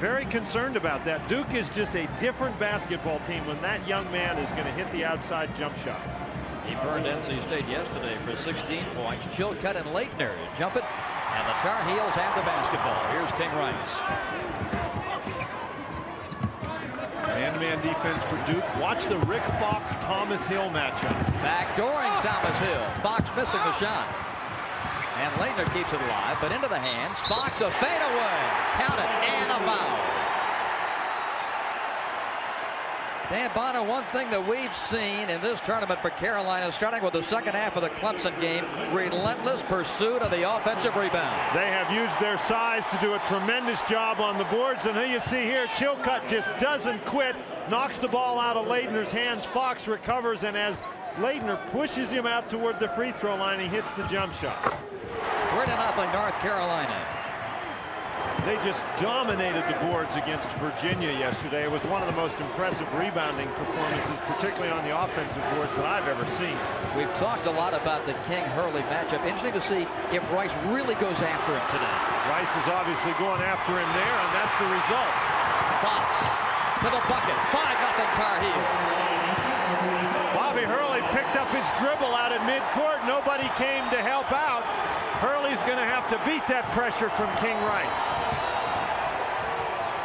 very concerned about that. Duke is just a different basketball team when that young man is going to hit the outside jump shot. He burned NC State yesterday for 16 points. Chilcutt and Laettner jump it, and the Tar Heels have the basketball. Here's King Rice. Man-to-man defense for Duke. Watch the Rick Fox-Thomas Hill matchup. Backdooring Thomas Hill. Fox missing the shot. And Laettner keeps it alive, but into the hands. Fox a fadeaway. Count it, and a foul. Dan Bono, one thing that we've seen in this tournament for Carolina, starting with the second half of the Clemson game, relentless pursuit of the offensive rebound. They have used their size to do a tremendous job on the boards, and here you see here, Chilcutt just doesn't quit, knocks the ball out of Laettner's hands. Fox recovers, and as Laettner pushes him out toward the free throw line, he hits the jump shot. 3-0 North Carolina. They just dominated the boards against Virginia yesterday. It was one of the most impressive rebounding performances, particularly on the offensive boards, that I've ever seen. We've talked a lot about the King-Hurley matchup. Interesting to see if Rice really goes after him today. Rice is obviously going after him there, and that's the result. Fox to the bucket. 5-0 Tar Heels. Bobby Hurley picked up his dribble out at midcourt. Nobody came to help out. Hurley's going to have to beat that pressure from King Rice.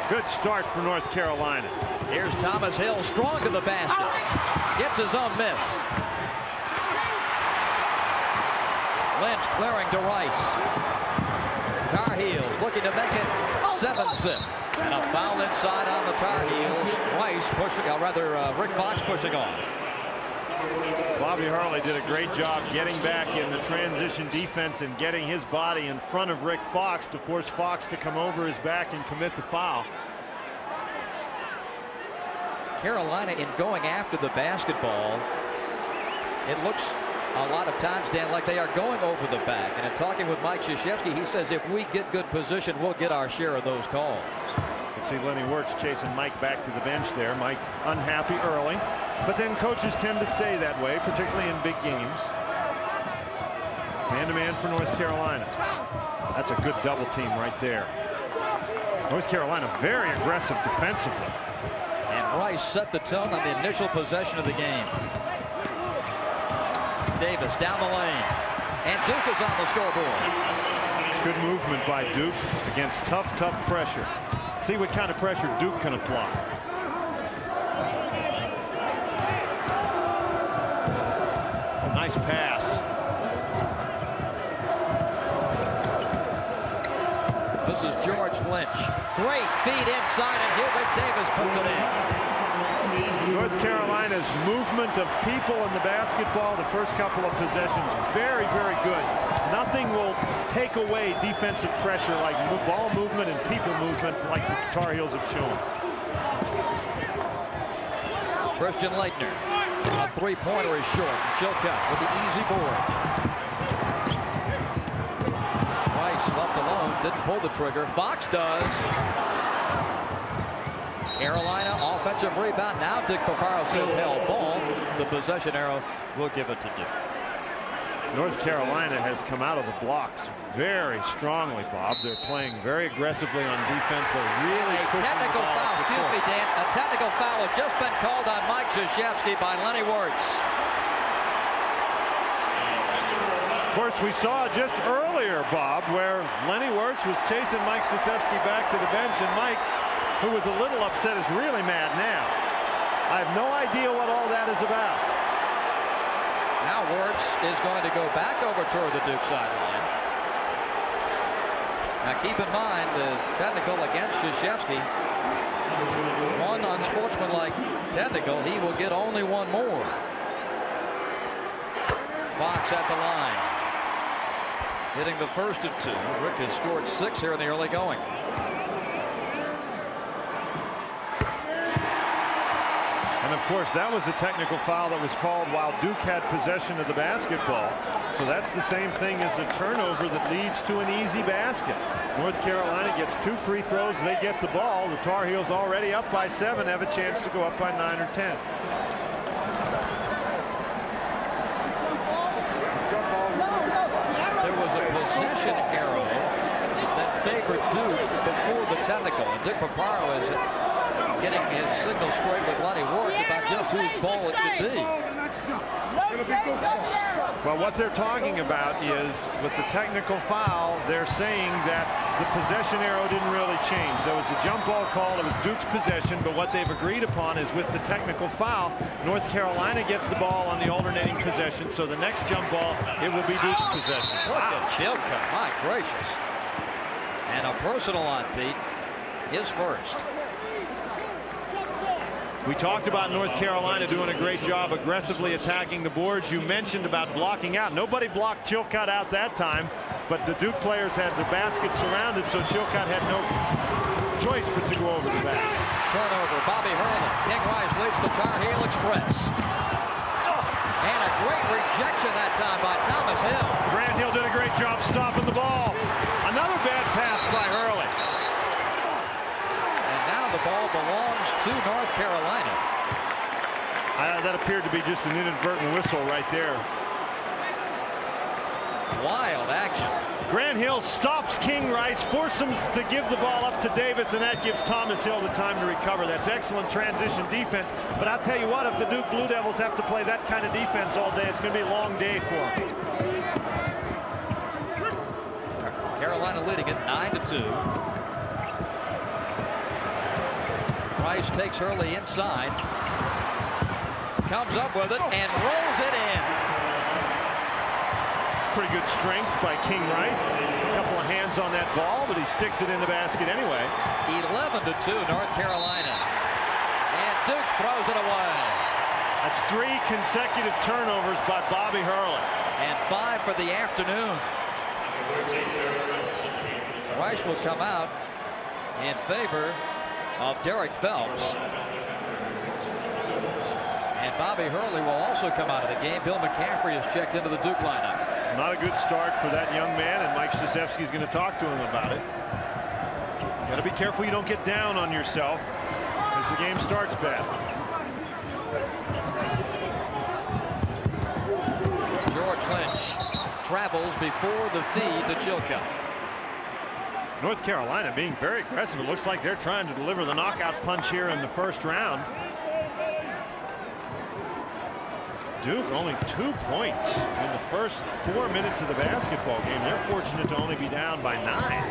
Good start for North Carolina. Here's Thomas Hill, strong to the basket. Gets his own miss. Lynch clearing to Rice. Tar Heels looking to make it 7-zip. And a foul inside on the Tar Heels. Rice pushing, Rick Fox pushing on. Bobby Hurley did a great job getting back in the transition defense and getting his body in front of Rick Fox to force Fox to come over his back and commit the foul. Carolina, in going after the basketball, it looks a lot of times, Dan, like they are going over the back. And in talking with Mike Krzyzewski, he says if we get good position, we'll get our share of those calls. You can see Lenny Wirtz chasing Mike back to the bench there. Mike unhappy early, but then coaches tend to stay that way, particularly in big games. Man-to-man for North Carolina. That's a good double team right there. North Carolina very aggressive defensively. And Rice set the tone on the initial possession of the game. Davis down the lane, and Duke is on the scoreboard. It's good movement by Duke against tough pressure. See what kind of pressure Duke can apply. Nice pass. This is George Lynch. Great feed inside, and Hubert Davis puts it in. North Carolina's movement of people in the basketball, the first couple of possessions, very good. Nothing will take away defensive pressure like ball movement and people movement like the Tar Heels have shown. Christian Laettner. A three-pointer is short. Chilcutt with the easy board. Rice left alone, didn't pull the trigger. Fox does. Carolina offensive rebound. Now Dick Paparo says hell ball. The possession arrow will give it to Duke. North Carolina has come out of the blocks very strongly, Bob. They're playing very aggressively on defense. They're really pushing technical the ball foul, up the excuse court. me, Dan. A technical foul has just been called on Mike Krzyzewski by Lenny Wirtz. Of course, we saw just earlier, Bob, where Lenny Wirtz was chasing Mike Krzyzewski back to the bench, and Mike, who was a little upset, is really mad now. I have no idea what all that is about. Now Wirtz is going to go back over toward the Duke sideline. Now keep in mind the technical against Krzyzewski. One unsportsmanlike technical. He will get only one more. Fox at the line. Hitting the first of two. Rick has scored 6 here in the early going. And of course, that was a technical foul that was called while Duke had possession of the basketball. So that's the same thing as a turnover that leads to an easy basket. North Carolina gets 2 free throws. They get the ball. The Tar Heels already up by 7, have a chance to go up by 9 or 10. There was a possession arrow that favored Duke before the technical. And Dick Paparo is getting his signal straight with Lonnie Wirtz about just whose ball it should be. Well, what they're talking about is with the technical foul, they're saying that the possession arrow didn't really change. There was a jump ball call. It was Duke's possession, but what they've agreed upon is with the technical foul, North Carolina gets the ball on the alternating possession. So the next jump ball, it will be Duke's possession. Look at Chilka, my gracious. And a personal on Pete, his first. We talked about North Carolina doing a great job aggressively attacking the boards. You mentioned about blocking out. Nobody blocked Chilcott out that time, but the Duke players had the basket surrounded, so Chilcott had no choice but to go over the back. Turnover, Bobby Hurley. King Rice leads the Tar Heel Express. And a great rejection that time by Thomas Hill. Grant Hill did a great job stopping the ball. Another bad pass by Hurley. The ball belongs to North Carolina. That appeared to be just an inadvertent whistle right there. Wild action. Grant Hill stops King Rice, forces him to give the ball up to Davis, and that gives Thomas Hill the time to recover. That's excellent transition defense. But I'll tell you what, if the Duke Blue Devils have to play that kind of defense all day, it's going to be a long day for them. Carolina leading it 9-2. Rice takes Hurley inside, comes up with it and rolls it in. Pretty good strength by King Rice. A couple of hands on that ball, but he sticks it in the basket anyway. 11-2 North Carolina. And Duke throws it away. That's 3 consecutive turnovers by Bobby Hurley. And 5 for the afternoon. Rice will come out in favor of Derek Phelps. And Bobby Hurley will also come out of the game. Bill McCaffrey has checked into the Duke lineup. Not a good start for that young man, and Mike Krzyzewski is going to talk to him about it. Got to be careful you don't get down on yourself as the game starts bad. George Lynch travels before the feed to Chilcott. North Carolina being very aggressive. It looks like they're trying to deliver the knockout punch here in the first round. Duke only 2 points in the first 4 minutes of the basketball game. They're fortunate to only be down by 9.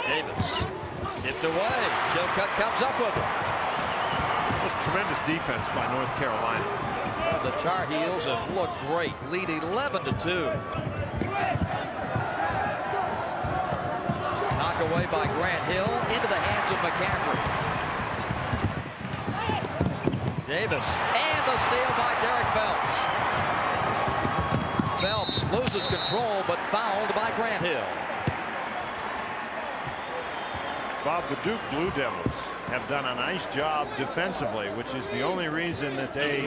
Davis tipped away. Chilcott comes up with it. That was tremendous defense by North Carolina. The Tar Heels have looked great. Lead 11-2. Knocked away by Grant Hill into the hands of McCaffrey. Davis and the steal by Derek Phelps. Phelps loses control but fouled by Grant Hill. Bob, the Duke Blue Devils have done a nice job defensively, which is the only reason that they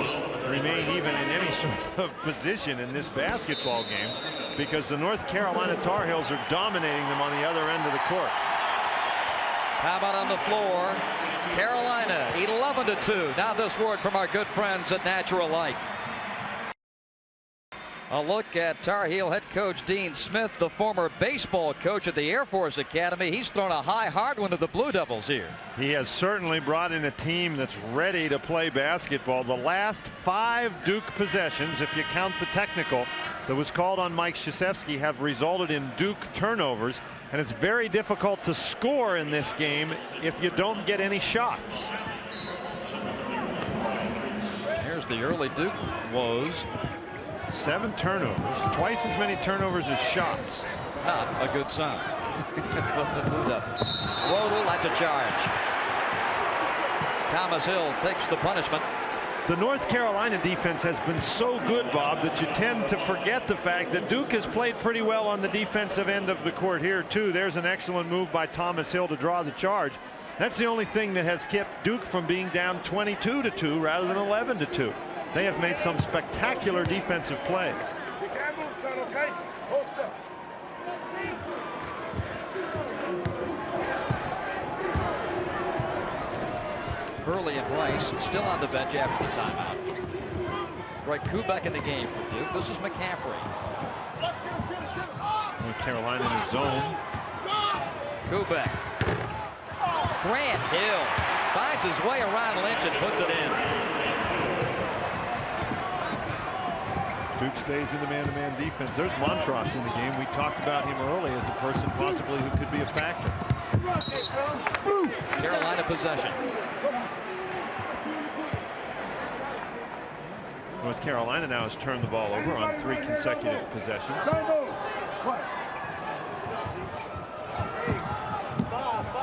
remain even in any sort of position in this basketball game, because the North Carolina Tar Heels are dominating them on the other end of the court. Timeout on the floor. Carolina 11-2. Now this word from our good friends at Natural Light. A look at Tar Heel head coach Dean Smith, the former baseball coach at the Air Force Academy. He's thrown a hard one to the Blue Devils here. He has certainly brought in a team that's ready to play basketball. The last 5 Duke possessions, if you count the technical that was called on Mike Krzyzewski, have resulted in Duke turnovers, and it's very difficult to score in this game if you don't get any shots. Here's the early Duke woes. 7 turnovers, twice as many turnovers as shots. Not a good sign. Rodel, that's a charge. Thomas Hill takes the punishment. The North Carolina defense has been so good, Bob, that you tend to forget the fact that Duke has played pretty well on the defensive end of the court here too. There's an excellent move by Thomas Hill to draw the charge. That's the only thing that has kept Duke from being down 22-2 rather than 11-2. They have made some spectacular defensive plays. You can't move, son, okay? Hold still. Hurley and Rice still on the bench after the timeout. Right, Koubek in the game for Duke. This is McCaffrey. North Carolina in his zone. Koubek. Grant Hill finds his way around Lynch and puts it in. Duke stays in the man-to-man defense. There's Montross in the game. We talked about him early as a person possibly who could be a factor. Carolina possession. North Carolina now has turned the ball over on 3 consecutive possessions.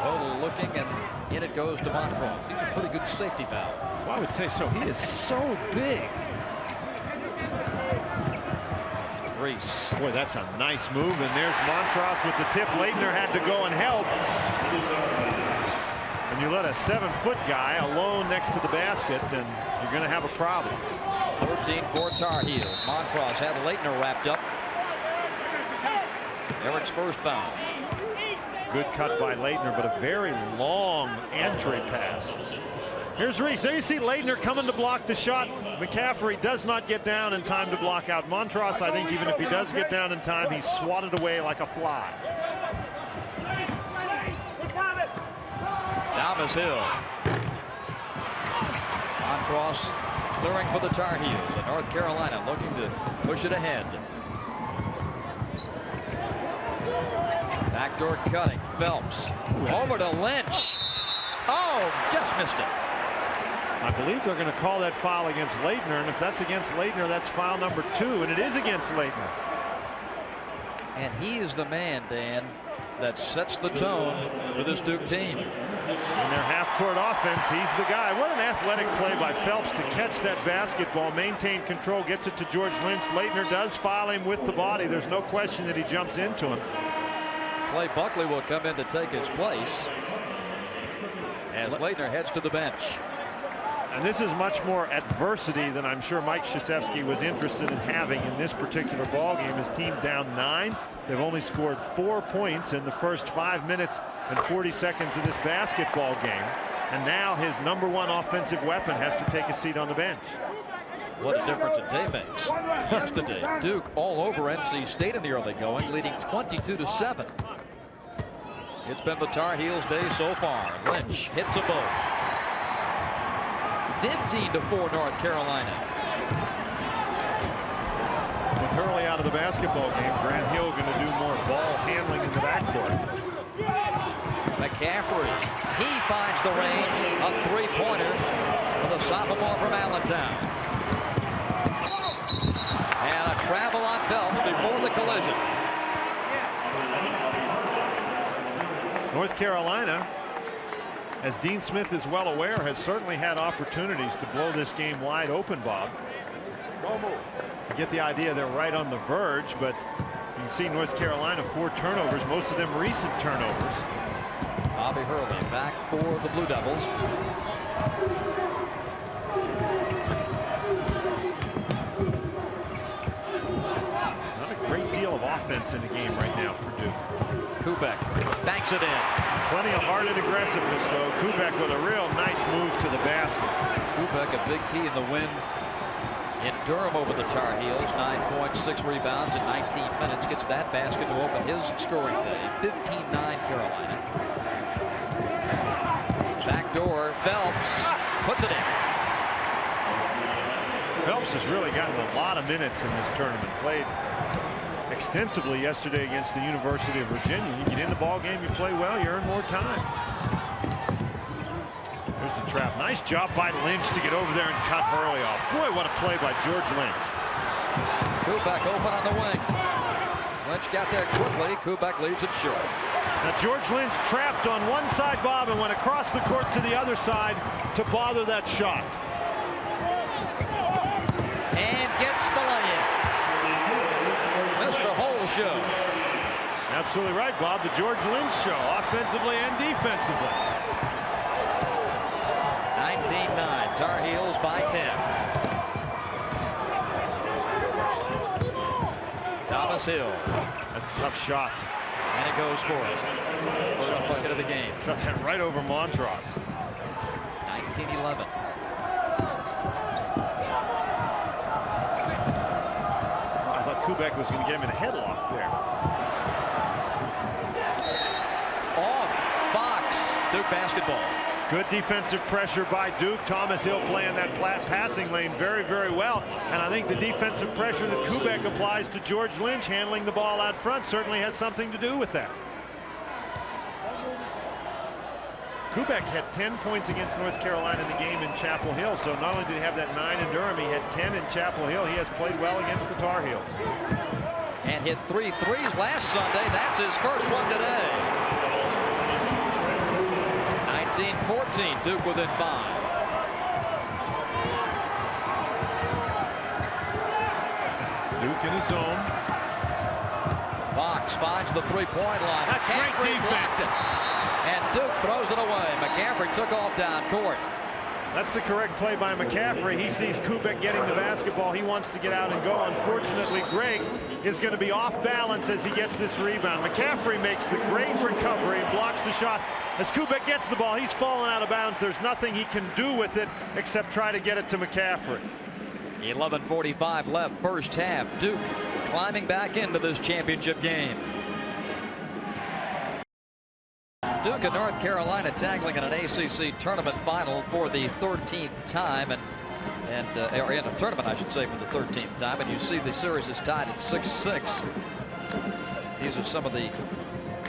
Total looking, and in it goes to Montross. He's a pretty good safety valve. Well, I would say so. He is so big. Reese. Boy, that's a nice move. And there's Montross with the tip. Laettner had to go and help. And you let a 7-foot guy alone next to the basket, and you're going to have a problem. 13 for Tar Heels. Montross had Laettner wrapped up. Eric's first foul. Good cut by Laettner, but a very long entry pass. Here's Reese. There you see Laettner coming to block the shot. McCaffrey does not get down in time to block out Montross. I think even if he does get down in time, he's swatted away like a fly. Thomas Hill. Montross clearing for the Tar Heels, and North Carolina looking to push it ahead. Backdoor cutting. Phelps over to Lynch. Oh, just missed it. I believe they're going to call that foul against Laettner, and if that's against Laettner, that's foul number 2, and it is against Laettner. And he is the man, Dan, that sets the tone for this Duke team. In their half-court offense, he's the guy. What an athletic play by Phelps to catch that basketball, maintain control, gets it to George Lynch. Laettner does foul him with the body. There's no question that he jumps into him. Clay Buckley will come in to take his place as Laettner heads to the bench. And this is much more adversity than I'm sure Mike Krzyzewski was interested in having in this particular ball game. His team down 9. They've only scored 4 points in the first 5 minutes and 40 seconds of this basketball game. And now his #1 offensive weapon has to take a seat on the bench. What a difference a day makes. Yesterday, Duke all over NC State in the early going, leading 22-7. It's been the Tar Heels' day so far. Lynch hits a both. 15-4 North Carolina. With Hurley out of the basketball game, Grant Hill going to do more ball handling in the backcourt. McCaffrey, he finds the range. A 3-pointer for the sophomore from Allentown. And a travel on Phelps before the collision. North Carolina, as Dean Smith is well aware, has certainly had opportunities to blow this game wide open, Bob. You get the idea they're right on the verge, but you can see North Carolina 4 turnovers, most of them recent turnovers. Bobby Hurley back for the Blue Devils. Not a great deal of offense in the game right now for Duke. Koubek banks it in. Plenty of heart and aggressiveness, though. Koubek with a real nice move to the basket. Koubek, a big key in the win in Durham over the Tar Heels. 9 points, 6 rebounds in 19 minutes. Gets that basket to open his scoring day. 15-9 Carolina. Backdoor, Phelps puts it in. Phelps has really gotten a lot of minutes in this tournament. Played extensively yesterday against the University of Virginia. You get in the ball game, you play well, you earn more time. There's the trap. Nice job by Lynch to get over there and cut Hurley off. Boy, what a play by George Lynch. Koubek open on the wing. Lynch got there quickly. Koubek leaves it short. Now George Lynch trapped on one side, Bob, and went across the court to the other side to bother that shot. And gets the lay-in. Mr. Whole Show. Absolutely right, Bob. The George Lynch show, offensively and defensively. 19-9. Tar Heels by 10. Thomas Hill. That's a tough shot. And it goes for it. First bucket of the game. Shot that right over Montross. 19-11. I thought Koubek was going to get him in a headlock there. Duke basketball. Good defensive pressure by Duke. Thomas Hill playing that passing lane very, very well. And I think the defensive pressure that Koubek applies to George Lynch handling the ball out front certainly has something to do with that. Koubek had 10 points against North Carolina in the game in Chapel Hill. So not only did he have that 9 in Durham, he had 10 in Chapel Hill. He has played well against the Tar Heels. And hit 3 threes last Sunday. That's his first one today. 19-14, Duke within 5. Duke in his zone. Fox finds the three-point line. That's great defense. And Duke throws it away. McCaffrey took off down court. That's the correct play by McCaffrey. He sees Koubek getting the basketball. He wants to get out and go. Unfortunately, Greg is going to be off balance as he gets this rebound. McCaffrey makes the great recovery and blocks the shot. As Koubek gets the ball, he's fallen out of bounds. There's nothing he can do with it except try to get it to McCaffrey. 11:45 left, first half. Duke climbing back into this championship game. Duke and North Carolina tackling in an ACC tournament final for the 13th time, or in a tournament, I should say, for the 13th time. And you see the series is tied at 6-6. These are some of the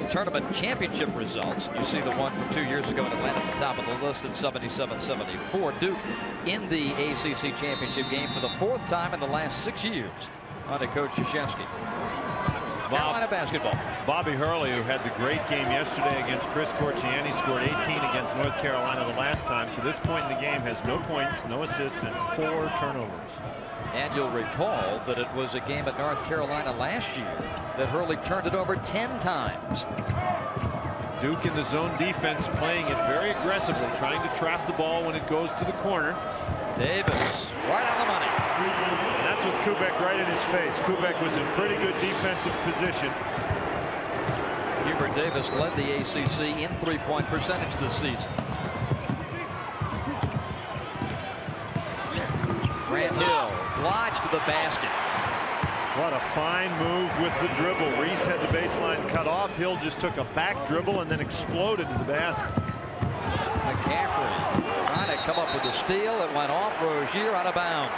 tournament championship results. You see the one from 2 years ago in Atlanta at the top of the list at 77-74. Duke in the ACC championship game for the 4th time in the last 6 years under Coach Krzyzewski. Carolina basketball. Bobby Hurley, who had the great game yesterday against Chris Corchiani, scored 18 against North Carolina the last time. To this point in the game, has no points, no assists, and 4 turnovers. And you'll recall that it was a game at North Carolina last year that Hurley turned it over 10 times. Duke in the zone defense, playing it very aggressively, trying to trap the ball when it goes to the corner. Davis right on the money. And that's with Koubek right in his face. Koubek was in pretty good defensive position. Hubert Davis led the ACC in three-point percentage this season. Grant Hill glides to the basket. What a fine move with the dribble. Reese had the baseline cut off. Hill just took a back dribble and then exploded to the basket. McCaffrey trying to come up with a steal. It went off. Rozier out of bounds.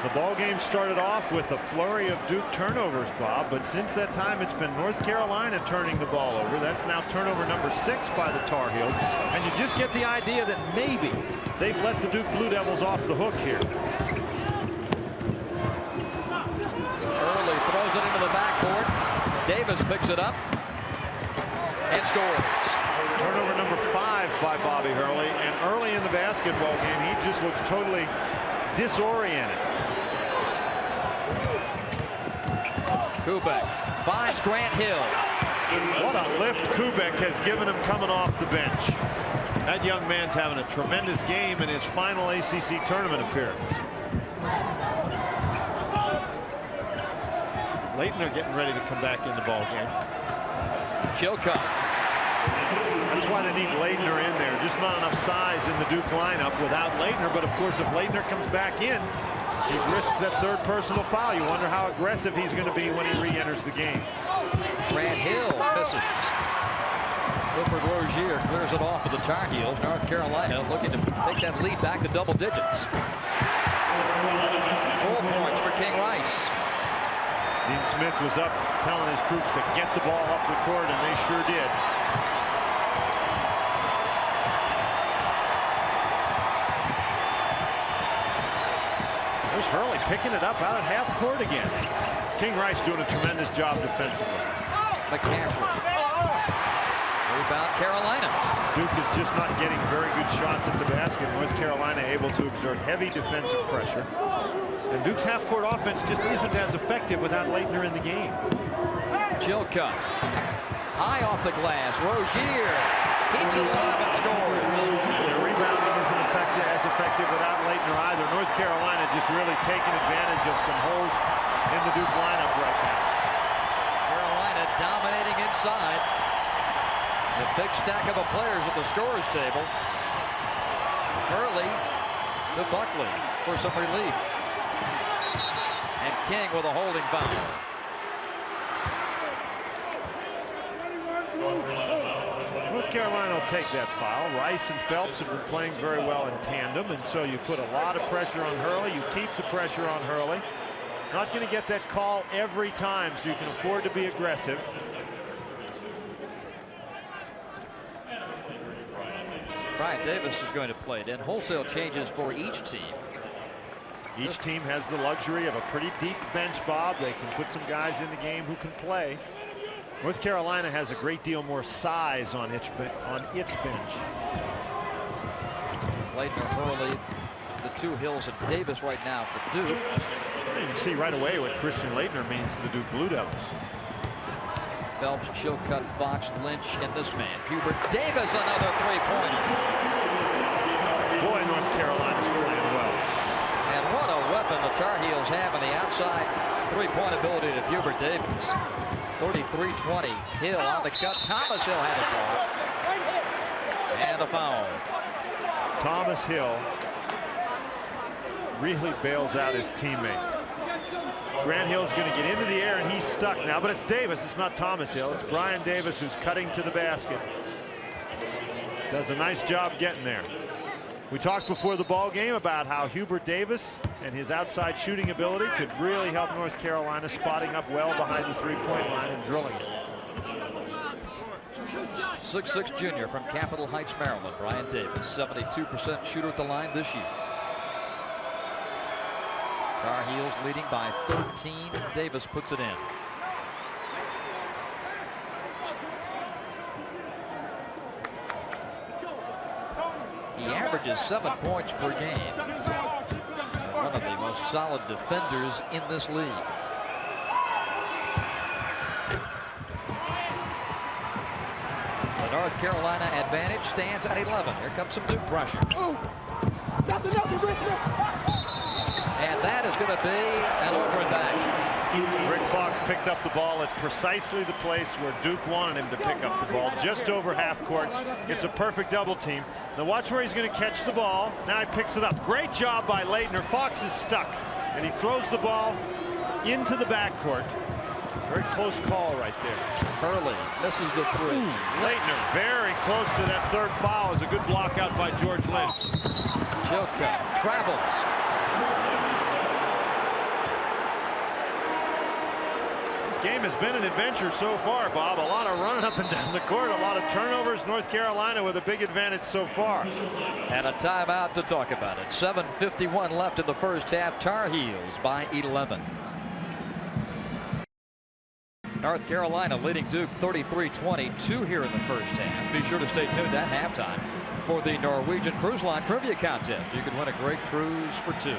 The ball game started off with a flurry of Duke turnovers, Bob, but since that time it's been North Carolina turning the ball over. That's now turnover number 6 by the Tar Heels, and you just get the idea that maybe they've let the Duke Blue Devils off the hook here. Early throws it into the backcourt. Davis picks it up and scores. Turnover number 5 by Bobby Hurley, and early in the basketball game he just looks totally disoriented. Koubek finds Grant Hill. What a lift Koubek has given him coming off the bench. That young man's having a tremendous game in his final ACC tournament appearance. Laettner getting ready to come back in the ball game. Chilcutt. That's why they need Laettner in there. Just not enough size in the Duke lineup without Laettner. But of course, if Laettner comes back in, he risks that 3rd personal foul. You wonder how aggressive he's going to be when he re-enters the game. Grant Hill misses. Clifford Rozier clears it off for the Tar Heels. North Carolina looking to take that lead back to double digits. 4 points for King Rice. Dean Smith was up telling his troops to get the ball up the court, and they sure did. There's Hurley picking it up out at half court again. King Rice doing a tremendous job defensively. McCaffrey. Rebound Carolina. Duke is just not getting very good shots at the basket. North Carolina able to exert heavy defensive pressure. And Duke's half-court offense just isn't as effective without Laettner in the game. Chilcutt. High off the glass. Rozier keeps it alive and scores. The rebounding isn't as effective without Laettner either. North Carolina just really taking advantage of some holes in the Duke lineup right now. Carolina dominating inside. The big stack of players at the scorers table. Hurley to Buckley for some relief. And King with a holding foul. North North Carolina will take that foul. Rice and Phelps have been playing very well in tandem, and so you put a lot of pressure on Hurley. You keep the pressure on Hurley. Not going to get that call every time, so you can afford to be aggressive. Brian Davis is going to play it in. Wholesale changes for each team. Each team has the luxury of a pretty deep bench, Bob. They can put some guys in the game who can play. North Carolina has a great deal more size on its bench. Laettner, Hurley, the two Hills, and Davis right now for Duke. You can see right away what Christian Laettner means to the Duke Blue Devils. Phelps, Chilcutt, Fox, Lynch, and this man, Hubert Davis, another three-pointer. Boy, North Carolina's playing well. And what a weapon the Tar Heels have on the outside three-point ability of Hubert Davis. 33-20. Hill on the cut. Thomas Hill had a ball. And a foul. Thomas Hill really bails out his teammate. Grant Hill's going to get into the air, and he's stuck now, but it's Davis. It's not Thomas Hill. It's Brian Davis who's cutting to the basket. Does a nice job getting there. We talked before the ball game about how Hubert Davis and his outside shooting ability could really help North Carolina, spotting up well behind the three-point line and drilling it. 6'6" junior from Capitol Heights, Maryland. Brian Davis, 72% shooter at the line this year. Tar Heels leading by 13. Davis puts it in. He averages 7 points per game. One of the most solid defenders in this league. The North Carolina advantage stands at 11. Here comes some Duke pressure. And that is going to be an over and back. Rick Fox picked up the ball at precisely the place where Duke wanted him to pick up the ball, just over half court. It's a perfect double team. Now watch where he's going to catch the ball. Now he picks it up. Great job by Laettner. Fox is stuck, and he throws the ball into the backcourt. Very close call right there. Hurley misses the three. Laettner very close to that third foul. Is a good block out by George Lynch. Chilcutt travels. This game has been an adventure so far, Bob. A lot of running up and down the court, a lot of turnovers. North Carolina with a big advantage so far. And a timeout to talk about it. 7:51 left in the first half. Tar Heels by 11. North Carolina leading Duke 33-22 here in the first half. Be sure to stay tuned at halftime for the Norwegian Cruise Line Trivia Contest. You can win a great cruise for two.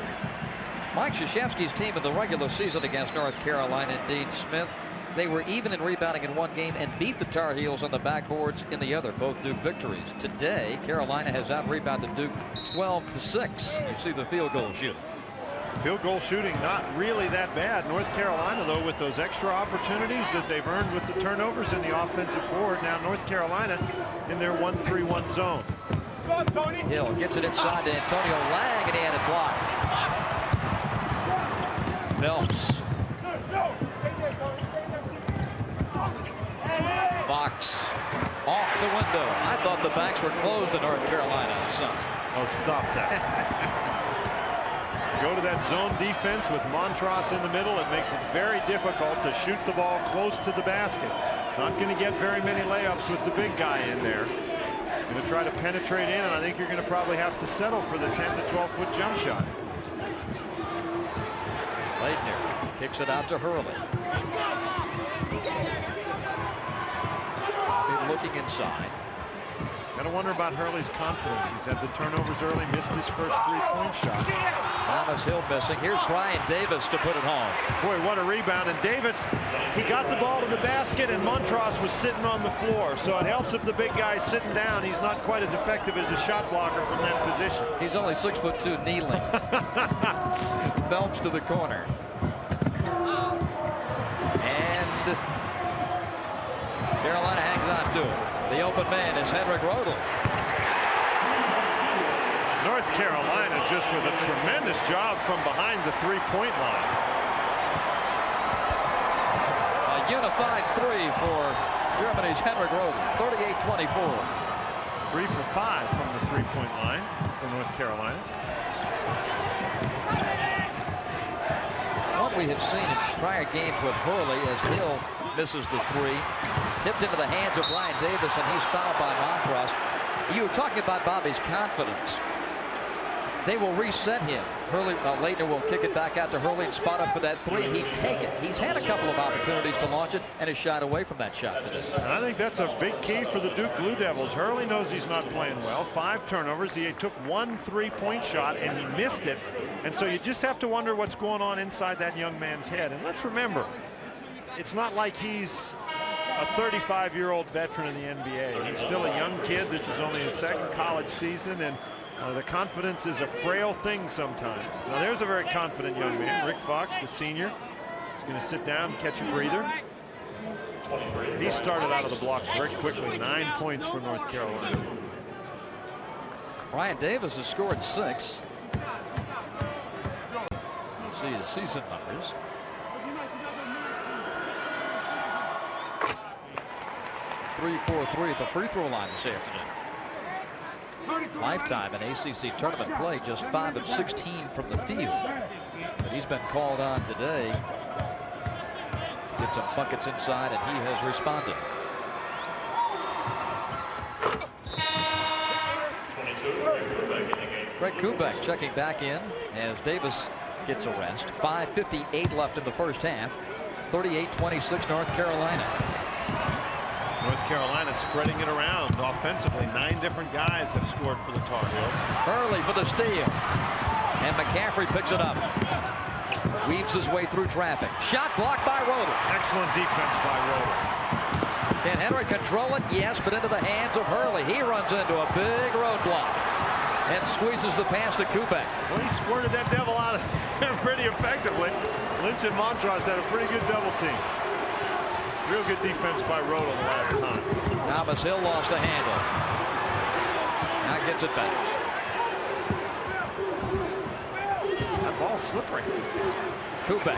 Mike Krzyzewski's team in the regular season against North Carolina and Dean Smith, they were even in rebounding in one game and beat the Tar Heels on the backboards in the other, both Duke victories. Today, Carolina has out-rebounded Duke 12-6. You see the field goal shooting. Field goal shooting not really that bad. North Carolina, though, with those extra opportunities that they've earned with the turnovers in the offensive board. Now North Carolina in their 1-3-1 zone. Hill gets it inside to Antonio Lang, and he had it blocked. Phelps. Fox off the window. I thought the backs were closed to North Carolina. Oh, stop that. Go to that zone defense with Montross in the middle. It makes it very difficult to shoot the ball close to the basket. Not going to get very many layups with the big guy in there. Going to try to penetrate in, and I think you're going to probably have to settle for the 10 to 12 foot jump shot. Laettner kicks it out to Hurley. Looking inside. Gotta wonder about Hurley's confidence. He's had the turnovers early, missed his first three-point shot. Thomas Hill missing. Here's Brian Davis to put it home. Boy, what a rebound. And Davis, he got the ball to the basket, and Montross was sitting on the floor. So it helps if the big guy's sitting down. He's not quite as effective as a shot blocker from that position. He's only 6'2", kneeling. Phelps to the corner. And Carolina hangs on to it. The open man is Henrik Rodel. North Carolina just with a tremendous job from behind the three-point line. A unified three for Germany's Henrik Roden, 38-24. 3 for 5 from the three-point line for North Carolina. What we have seen in prior games with Hurley as Hill misses the three. Tipped into the hands of Brian Davis, and he's fouled by Montross. You were talking about Bobby's confidence. They will reset him. Laettner will kick it back out to Hurley and spot up for that three, and he'd take it. He's had a couple of opportunities to launch it and has shied away from that shot today. And I think that's a big key for the Duke Blue Devils. Hurley knows he's not playing well. 5 turnovers. He took 1 three-point shot and he missed it. And so you just have to wonder what's going on inside that young man's head. And let's remember, it's not like he's a 35-year-old veteran in the NBA. He's still a young kid. This is only his second college season, and the confidence is a frail thing sometimes. Now there's a very confident young man, Rick Fox, the senior. He's going to sit down, catch a breather. He started out of the blocks very quickly. 9 points for North Carolina. Brian Davis has scored 6. You see his season numbers. Three, 4, 3 at the free throw line this afternoon. Lifetime in ACC tournament play, just 5 of 16 from the field. But he's been called on today to get some buckets inside, and he has responded. Greg Koubek checking back in as Davis gets a rest. 5:58 left in the first half. 38-26 North Carolina. North Carolina spreading it around offensively. 9 different guys have scored for the Tar Heels. Hurley for the steal. And McCaffrey picks it up. Weaves his way through traffic. Shot blocked by Roden. Excellent defense by Roden. Can Henry control it? Yes, but into the hands of Hurley. He runs into a big roadblock and squeezes the pass to Koubek. Well, he squirted that devil out of there pretty effectively. Lynch and Montross had a pretty good double team. Real good defense by Roden the last time. Thomas Hill lost the handle. Now gets it back. That ball's slippery. Koubek.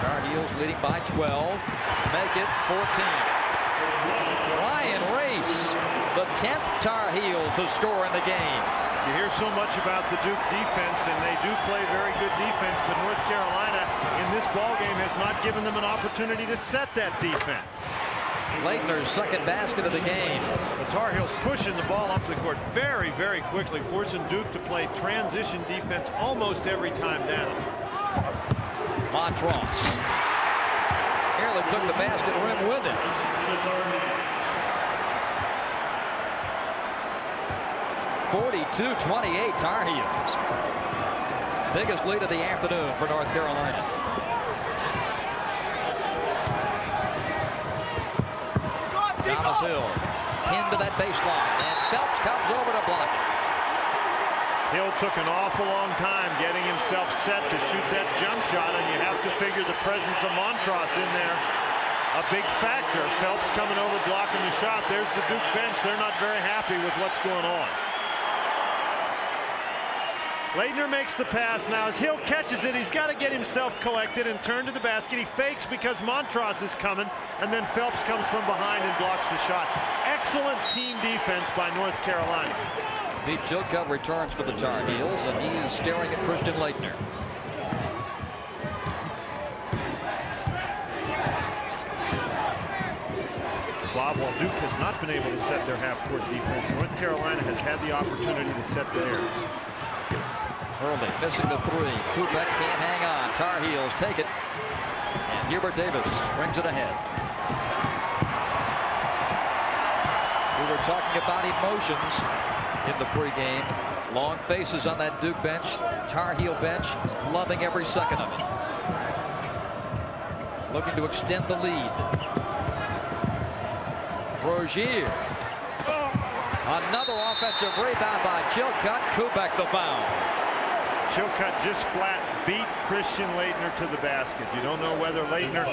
Tar Heels leading by 12. Make it 14. Ryan Race, the 10th Tar Heel to score in the game. You hear so much about the Duke defense, and they do play very good defense, but North Carolina in this ballgame has not given them an opportunity to set that defense. Laettner's second basket of the game. The Tar Heels pushing the ball up the court very, very quickly, forcing Duke to play transition defense almost every time down. Montross nearly took the basket rim with it. (42-28) Tar Heels. Biggest lead of the afternoon for North Carolina. Thomas Hill pinned to that baseline, and Phelps comes over to block it. Hill took an awful long time getting himself set to shoot that jump shot, and you have to figure the presence of Montross in there a big factor. Phelps coming over blocking the shot. There's the Duke bench. They're not very happy with what's going on. Laettner makes the pass. Now as Hill catches it, he's got to get himself collected and turn to the basket. He fakes because Montross is coming, and then Phelps comes from behind and blocks the shot. Excellent team defense by North Carolina. Pete Chilcutt returns for the Tar Heels, and he's staring at Christian Laettner. Bob, while Duke has not been able to set their half-court defense, North Carolina has had the opportunity to set theirs. Hurley missing the three. Koubek can't hang on. Tar Heels take it, and Hubert Davis brings it ahead. We were talking about emotions in the pregame. Long faces on that Duke bench. Tar Heel bench loving every second of it. Looking to extend the lead. Rozier. Another offensive rebound by Chilcutt. Koubek the foul. Chilcutt just flat beat Christian Laettner to the basket. You don't know whether Laettner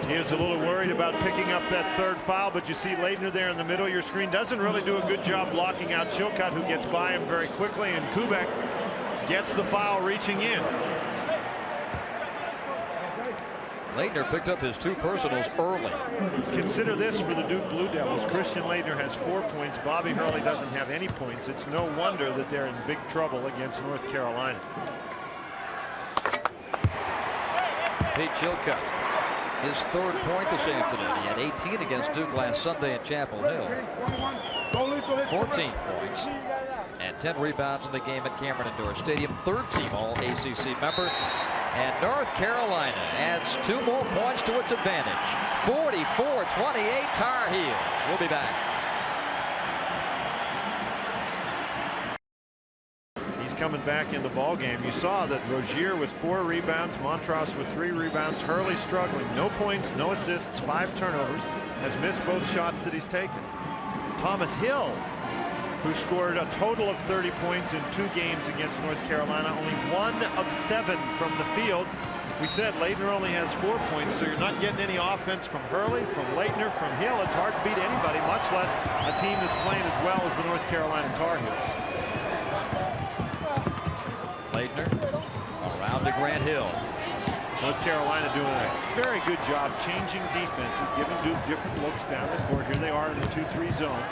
is a little worried about picking up that third foul, but you see Laettner there in the middle of your screen doesn't really do a good job blocking out Chilcutt, who gets by him very quickly, and Koubek gets the foul reaching in. Laettner picked up his 2 personals early. Consider this for the Duke Blue Devils. Christian Laettner has 4 points. Bobby Hurley doesn't have any points. It's no wonder that they're in big trouble against North Carolina. Pete Chilcutt, his 3rd point this afternoon. He had 18 against Duke last Sunday at Chapel Hill. 14 points and 10 rebounds in the game at Cameron Indoor Stadium. 3rd team All ACC member. And North Carolina adds 2 more points to its advantage. 44-28 Tar Heels. We'll be back. He's coming back in the ball game. You saw that Rozier with 4 rebounds, Montross with 3 rebounds, Hurley struggling. No points, no assists, 5 turnovers, has missed both shots that he's taken. Thomas Hill, who scored a total of 30 points in 2 games against North Carolina, only 1 of 7 from the field. We said Laettner only has 4 points, so you're not getting any offense from Hurley, from Laettner, from Hill. It's hard to beat anybody, much less a team that's playing as well as the North Carolina Tar Heels. Laettner around to Grant Hill. North Carolina doing a very good job changing defenses, giving Duke different looks down the court. Here they are in the 2-3 zone.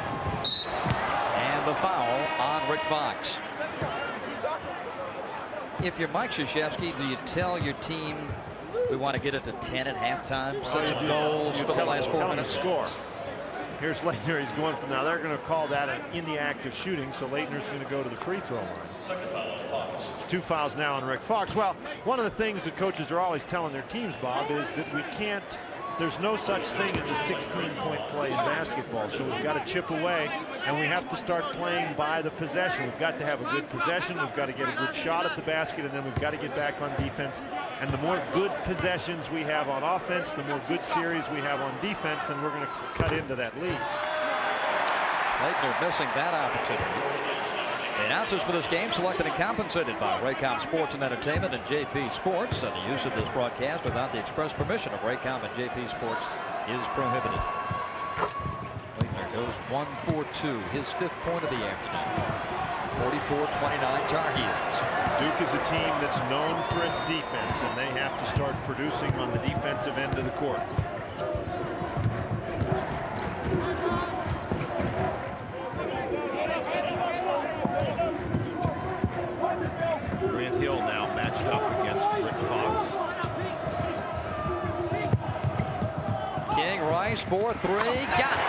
And the foul on Rick Fox. If you're Mike Krzyzewski, do you tell your team we want to get it to 10 at halftime? Set some goals for the last 4 minutes. Score. Here's Laettner. He's going from now. They're going to call that an in the act of shooting, so Laettner's going to go to the free throw line. It's 2 fouls now on Rick Fox. Well, one of the things that coaches are always telling their teams, Bob, is that we can't. There's no such thing as a 16-point play in basketball, so we've got to chip away, and we have to start playing by the possession. We've got to have a good possession, we've got to get a good shot at the basket, and then we've got to get back on defense. And the more good possessions we have on offense, the more good series we have on defense, and we're going to cut into that lead. Laettner missing that opportunity. The announcers for this game selected and compensated by Raycom Sports and Entertainment and JP Sports, and the use of this broadcast without the express permission of Raycom and JP Sports is prohibited. Laettner goes 1 for 2, his 5th point of the afternoon. 44-29 Tar Heels. Duke is a team that's known for its defense, and they have to start producing on the defensive end of the court. Grant Hill now matched up against Rick Fox. King Rice 4-3, got it.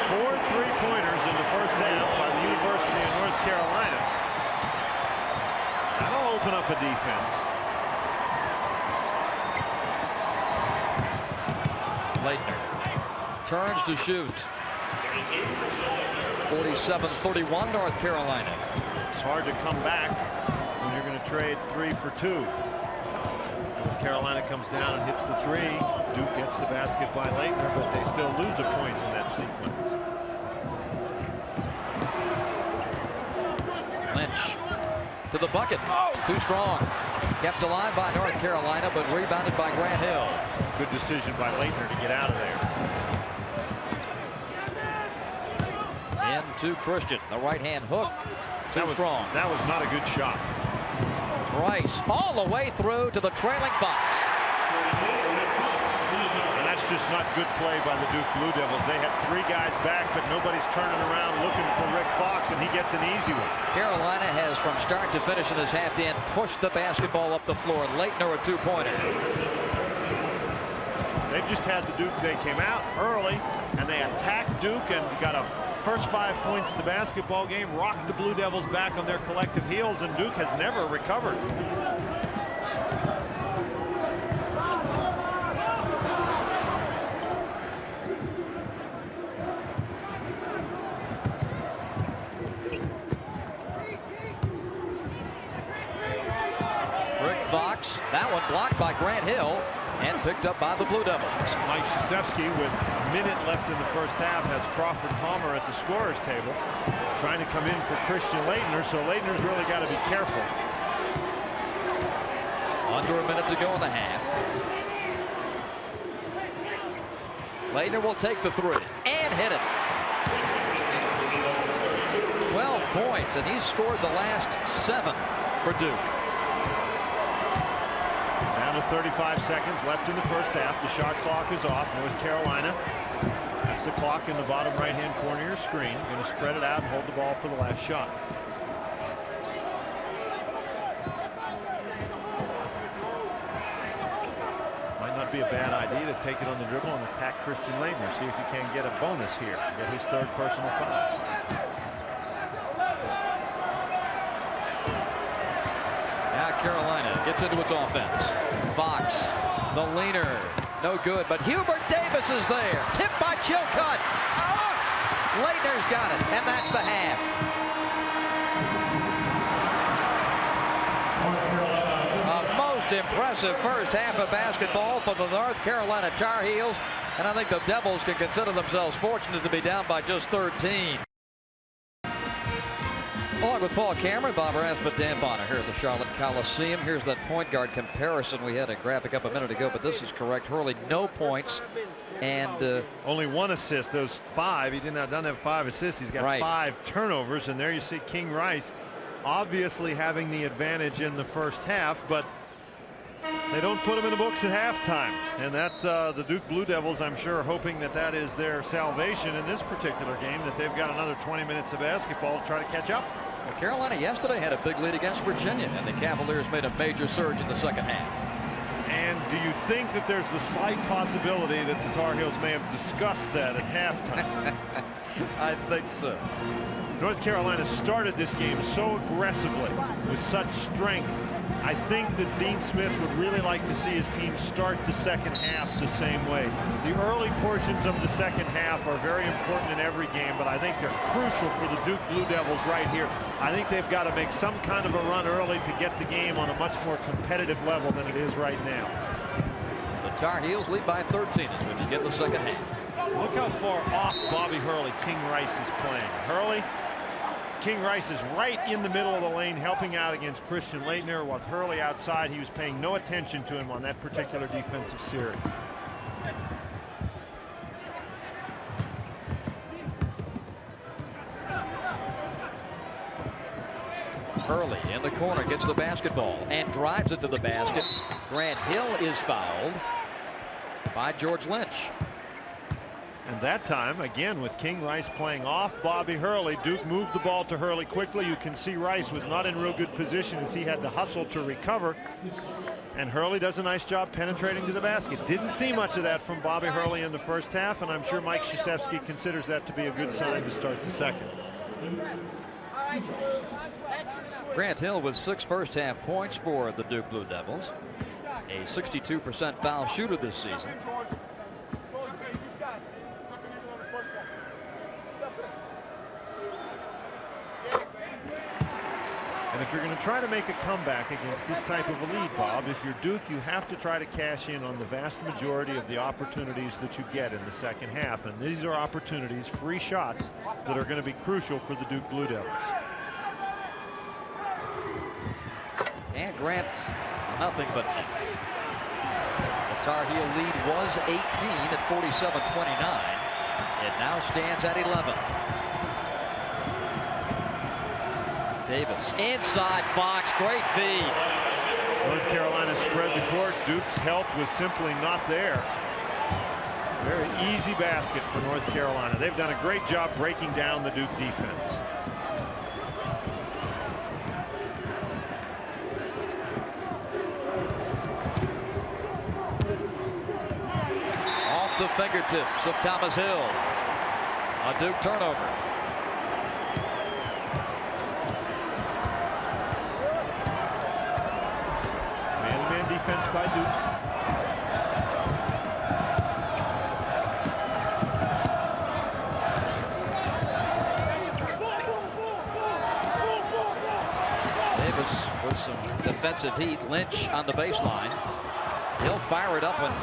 4 3-pointers in the first half by the University of North Carolina. That'll open up a defense. Laettner turns to shoot. 47-31 North Carolina. It's hard to come back when you're going to trade 3 for 2. North Carolina comes down and hits the 3. Duke gets the basket by Laettner, but they still lose a point in that sequence. Lynch to the bucket. Too strong. Kept alive by North Carolina, but rebounded by Grant Hill. Good decision by Laettner to get out of there. Into Christian. The right-hand hook. Too strong. That was not a good shot. Rice all the way through to the trailing Fox. And that's just not good play by the Duke Blue Devils. They had 3 guys back, but nobody's turning around looking for Rick Fox, and he gets an easy one. Carolina has, from start to finish in this half-end, pushed the basketball up the floor. Laettner a 2-pointer. They've just had the Duke. They came out early, and they attacked Duke and got a first 5 points in the basketball game, rocked the Blue Devils back on their collective heels, and Duke has never recovered. Rick Fox, that one blocked by Grant Hill and picked up by the Blue Devils. Mike Krzyzewski, with a minute left in the first half, has Crawford Palmer at the scorer's table, trying to come in for Christian Laettner, so Laettner's really got to be careful. Under a minute to go in the half. Laettner will take the 3 and hit it. 12 points, and he's scored the last 7 for Duke. Down to Under 35 seconds left in the first half. The shot clock is off. North Carolina. That's the clock in the bottom right-hand corner of your screen. Going to spread it out and hold the ball for the last shot. Might not be a bad idea to take it on the dribble and attack Christian Laettner. See if you can get a bonus here. Get his third personal foul. Now Carolina gets into its offense. Fox, the leaner, no good, but Hubert Davis is there. Tipped by Chilcutt. Laettner's got it, and that's the half. A most impressive first half of basketball for the North Carolina Tar Heels, and I think the Devils can consider themselves fortunate to be down by just 13. Along with Paul Cameron, Bob Rasmussen, Dan Bonner here at the Charlotte Coliseum. Here's that point guard comparison. We had a graphic up a minute ago, but this is correct. Hurley, no points, and only 1 assist. Those 5. He doesn't have 5 assists. He's got 5 turnovers, and there you see King Rice obviously having the advantage in the first half, but they don't put him in the books at halftime, and that the Duke Blue Devils, I'm sure, hoping that that is their salvation in this particular game, that they've got another 20 minutes of basketball to try to catch up. Well, Carolina yesterday had a big lead against Virginia, and the Cavaliers made a major surge in the second half. And do you think that there's the slight possibility that the Tar Heels may have discussed that at halftime? I think so. North Carolina started this game so aggressively with such strength. I think that Dean Smith would really like to see his team start the second half the same way. The early portions of the second half are very important in every game, but I think they're crucial for the Duke Blue Devils right here. I think they've got to make some kind of a run early to get the game on a much more competitive level than it is right now. The Tar Heels lead by 13 as we begin the second half. Look how far off Bobby Hurley King Rice is playing. King Rice is right in the middle of the lane helping out against Christian Laettner. With Hurley outside, he was paying no attention to him on that particular defensive series. Hurley in the corner gets the basketball and drives it to the basket. Grant Hill is fouled by George Lynch. And that time, again, with King Rice playing off Bobby Hurley, Duke moved the ball to Hurley quickly. You can see Rice was not in real good position as he had to hustle to recover. And Hurley does a nice job penetrating to the basket. Didn't see much of that from Bobby Hurley in the first half, and I'm sure Mike Krzyzewski considers that to be a good sign to start the second. Grant Hill with 6 first half points for the Duke Blue Devils. A 62% foul shooter this season. And if you're going to try to make a comeback against this type of a lead, Bob, if you're Duke, you have to try to cash in on the vast majority of the opportunities that you get in the second half. And these are opportunities, free shots, that are going to be crucial for the Duke Blue Devils. And Grant, nothing but net. The Tar Heel lead was 18 at 47-29. It now stands at 11. Davis inside Fox, great feed. North Carolina spread the court. Duke's help was simply not there. Very easy basket for North Carolina. They've done a great job breaking down the Duke defense. Off the fingertips of Thomas Hill. A Duke turnover. Defense by Duke. Davis with some defensive heat. Lynch on the baseline. He'll fire it up and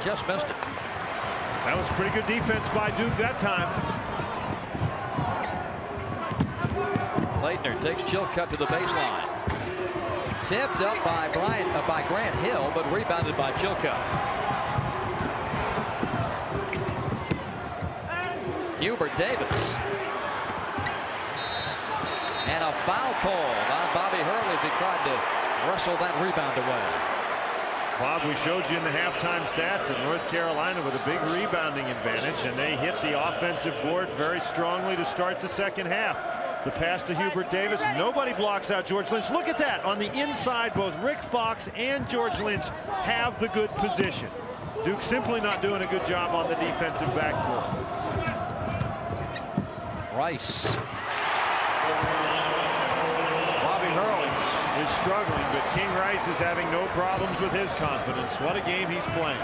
just missed it. That was pretty good defense by Duke that time. Laettner takes Chilcutt to the baseline. Tipped up by Grant Hill, but rebounded by Chilcutt. Hubert Davis. And a foul called on Bobby Hurley as he tried to wrestle that rebound away. Bob, we showed you in the halftime stats that North Carolina with a big rebounding advantage, and they hit the offensive board very strongly to start the second half. The pass to Hubert Davis. Nobody blocks out George Lynch. Look at that. On the inside, both Rick Fox and George Lynch have the good position. Duke simply not doing a good job on the defensive backboard. Rice. Bobby Hurley is struggling, but King Rice is having no problems with his confidence. What a game he's playing.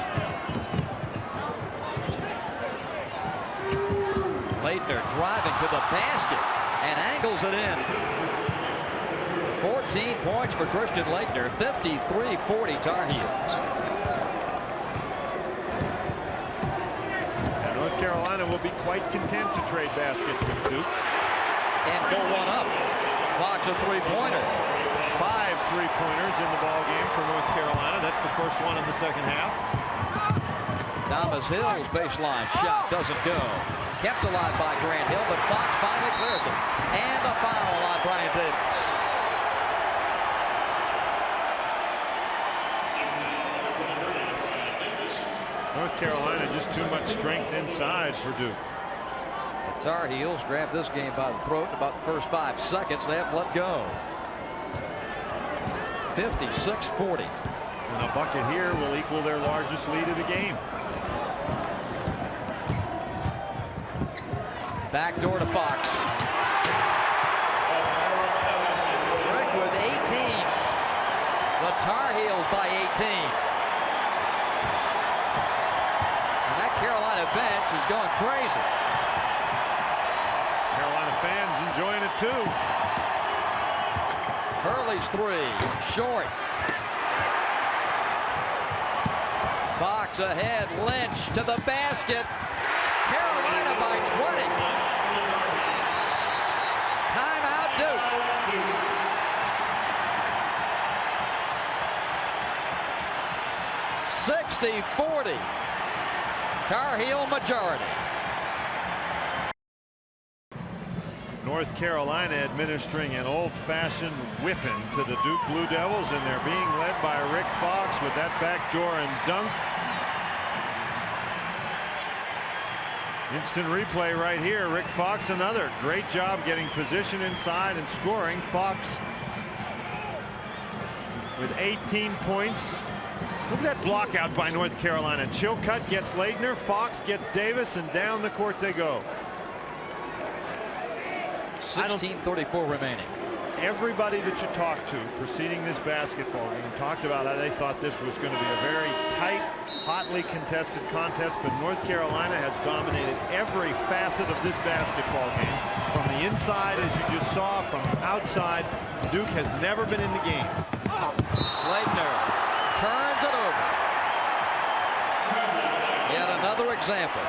Laettner driving to the basket and angles it in. 14 points for Christian Laettner. 53-40 Tar Heels. And North Carolina will be quite content to trade baskets with Duke. And go one up. Fox a three-pointer. 5 3-pointers in the ball game for North Carolina. That's the first one in the second half. Thomas Hill's baseline shot doesn't go. Kept alive by Grant Hill, but Fox finally clears it. And a foul on Brian Davis. North Carolina just too much strength inside for Duke. The Tar Heels grabbed this game by the throat in about the first 5 seconds. They haven't let go. 56-40. And a bucket here will equal their largest lead of the game. Backdoor to Fox. Rick with 18. The Tar Heels by 18. And that Carolina bench is going crazy. Carolina fans enjoying it too. Hurley's three, short. Fox ahead, Lynch to the basket. Carolina by 20. Timeout Duke. (60-40). Tar Heel majority. North Carolina administering an old-fashioned whipping to the Duke Blue Devils, and they're being led by Rick Fox with that backdoor and dunk. Instant replay right here. Rick Fox, another great job getting position inside and scoring. Fox with 18 points. Look at that block out by North Carolina. Chilcutt gets Laettner, Fox gets Davis, and down the court they go. 16:34 remaining. Everybody that you talked to preceding this basketball game talked about how they thought this was going to be a very tight, hotly contested contest, but North Carolina has dominated every facet of this basketball game. From the inside, as you just saw, from outside, Duke has never been in the game. Laettner turns it over. Yet another example.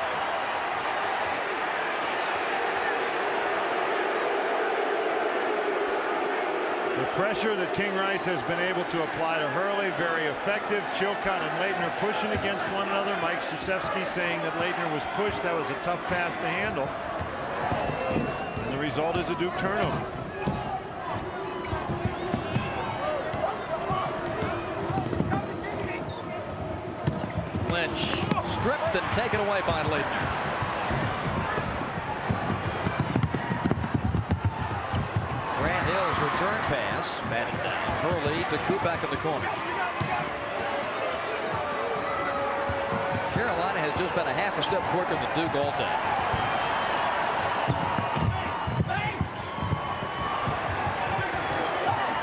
The pressure that King Rice has been able to apply to Hurley, very effective. Chilcutt and Laettner pushing against one another. Mike Krzyzewski saying that Laettner was pushed. That was a tough pass to handle. And the result is a Duke turnover. Lynch stripped and taken away by Laettner. Grant Hill's return pass, batted down. Hurley to Koubek in the corner. Carolina has just been a half a step quicker than Duke all day.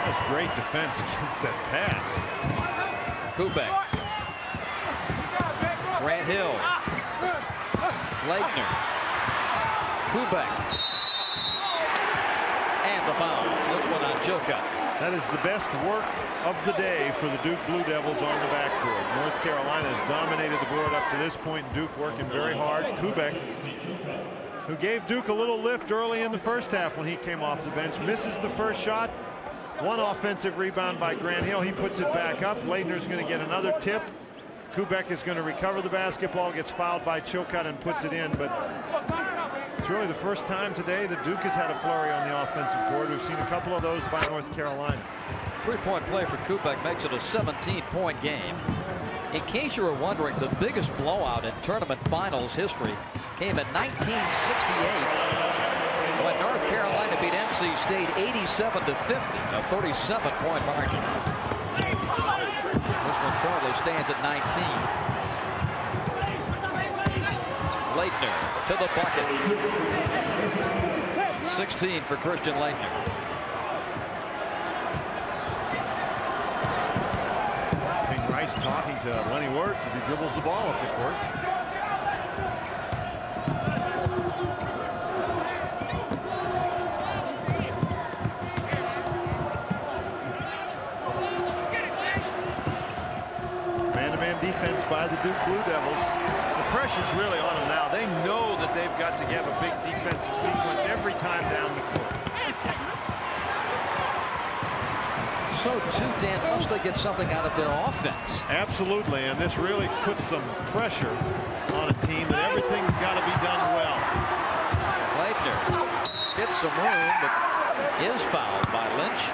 That's great defense against that pass. Koubek. Grant Hill. Laettner. Koubek. And the foul. This one on Chilcutt. That is the best work of the day for the Duke Blue Devils on the backcourt. North Carolina has dominated the board up to this point. Duke working very hard. Koubek, who gave Duke a little lift early in the first half when he came off the bench, misses the first shot. One offensive rebound by Grant Hill. He puts it back up. Laettner's going to get another tip. Koubek is going to recover the basketball, gets fouled by Chilcutt and puts it in. But it's really the first time today that Duke has had a flurry on the offensive board. We've seen a couple of those by North Carolina. Three-point play for Koubek makes it a 17-point game. In case you were wondering, the biggest blowout in tournament finals history came in 1968 when North Carolina beat NC State 87-50, a 37-point margin. This one currently stands at 19. Laettner to the bucket. 16 for Christian Laettner. Rice talking to Lenny Wirtz as he dribbles the ball up the court. Man-to-man defense by the Duke Blue Devils. The pressure's really on them now. They know that they've got to have a big defensive sequence every time down the court. So too, Dan, must they get something out of their offense? Absolutely, and this really puts some pressure on a team that everything's got to be done well. Laettner gets some room, but is fouled by Lynch,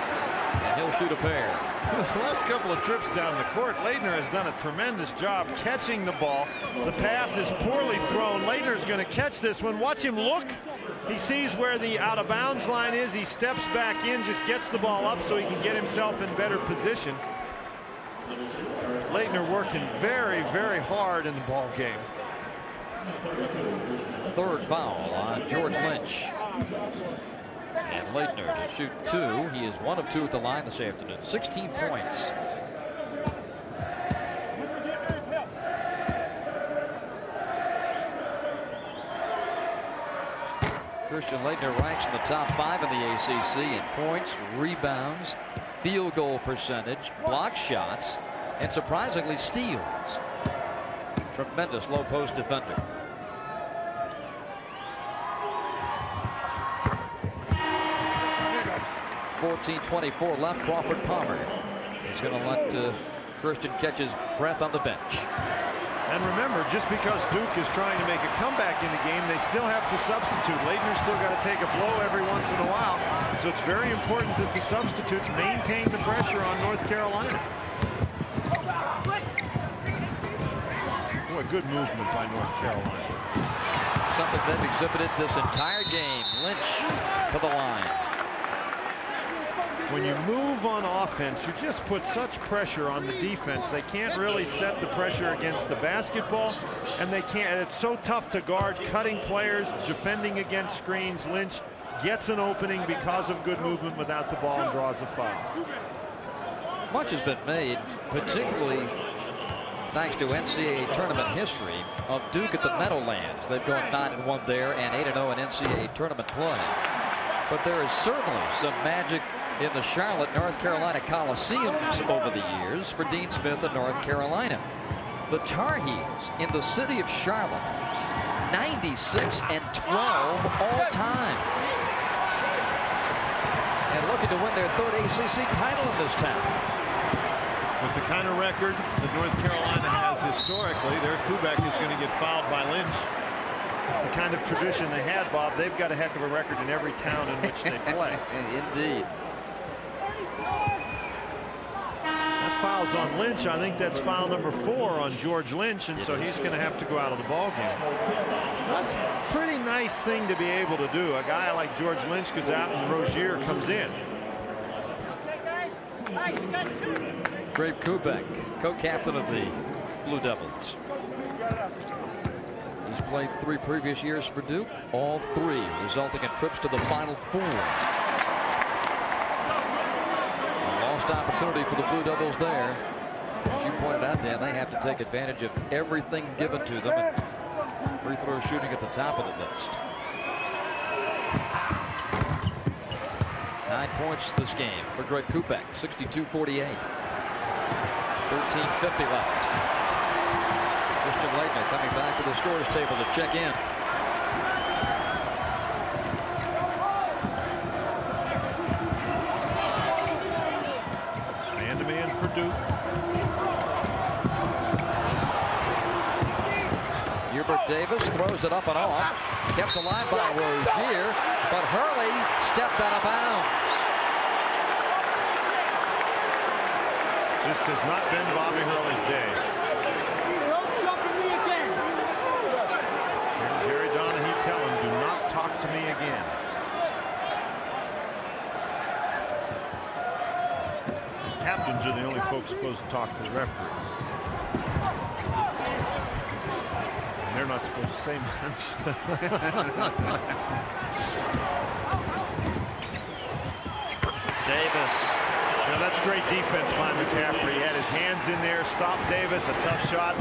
and he'll shoot a pair. The last couple of trips down the court, Laettner has done a tremendous job catching the ball. The pass is poorly thrown. Laettner's going to catch this one. Watch him look. He sees where the out-of-bounds line is. He steps back in, just gets the ball up so he can get himself in better position. Laettner working very, very hard in the ball game. Third foul on George Lynch. And Laettner to shoot 2. He is 1 of 2 at the line this afternoon. 16 points. Christian Laettner ranks in the top 5 in the ACC in points, rebounds, field goal percentage, block shots, and surprisingly steals. Tremendous low post defender. .14:24 left. Crawford Palmer is going to let Christian catch his breath on the bench. And remember, just because Duke is trying to make a comeback in the game, they still have to substitute. Laettner's still got to take a blow every once in a while. So it's very important that the substitutes maintain the pressure on North Carolina. What a good movement by North Carolina. Something they've exhibited this entire game. Lynch to the line. When you move on offense, you just put such pressure on the defense. They can't really set the pressure against the basketball, and they can't. It's so tough to guard cutting players, defending against screens. Lynch gets an opening because of good movement without the ball and draws a foul. Much has been made, particularly thanks to NCAA tournament history, of Duke at the Meadowlands. They've gone 9-1 there and 8-0 in NCAA tournament play. But there is certainly some magic in the Charlotte, North Carolina Coliseums over the years for Dean Smith and North Carolina. The Tar Heels in the city of Charlotte, 96-12 all time. And looking to win their 3rd ACC title in this town. With the kind of record that North Carolina has historically, their Koubek is going to get fouled by Lynch. The kind of tradition they had, Bob, they've got a heck of a record in every town in which they play. Indeed. That foul's on Lynch. I think that's foul number 4 on George Lynch, and so he's going to have to go out of the ball game. That's a pretty nice thing to be able to do. A guy like George Lynch goes out and Rozier comes in. Greg Koubek, co-captain of the Blue Devils. He's played 3 previous years for Duke, all 3 resulting in trips to the Final Four. A lost opportunity for the Blue Devils there. As you pointed out, Dan, they have to take advantage of everything given to them, and free throw shooting at the top of the list. 9 points this game for Greg Koubek, 62-48. 13:50 left. Christian Laettner coming back to the scorer's table to check in. Man-to-man for Duke. Hubert Davis throws it up and off. Kept alive by Rozier, but Hurley stepped out of bounds. Just has not been Bobby Hurley's day. captains are the only folks supposed to talk to the referees. And they're not supposed to say much. Davis. You know, that's great defense by McCaffrey. He had his hands in there, stopped Davis, a tough shot.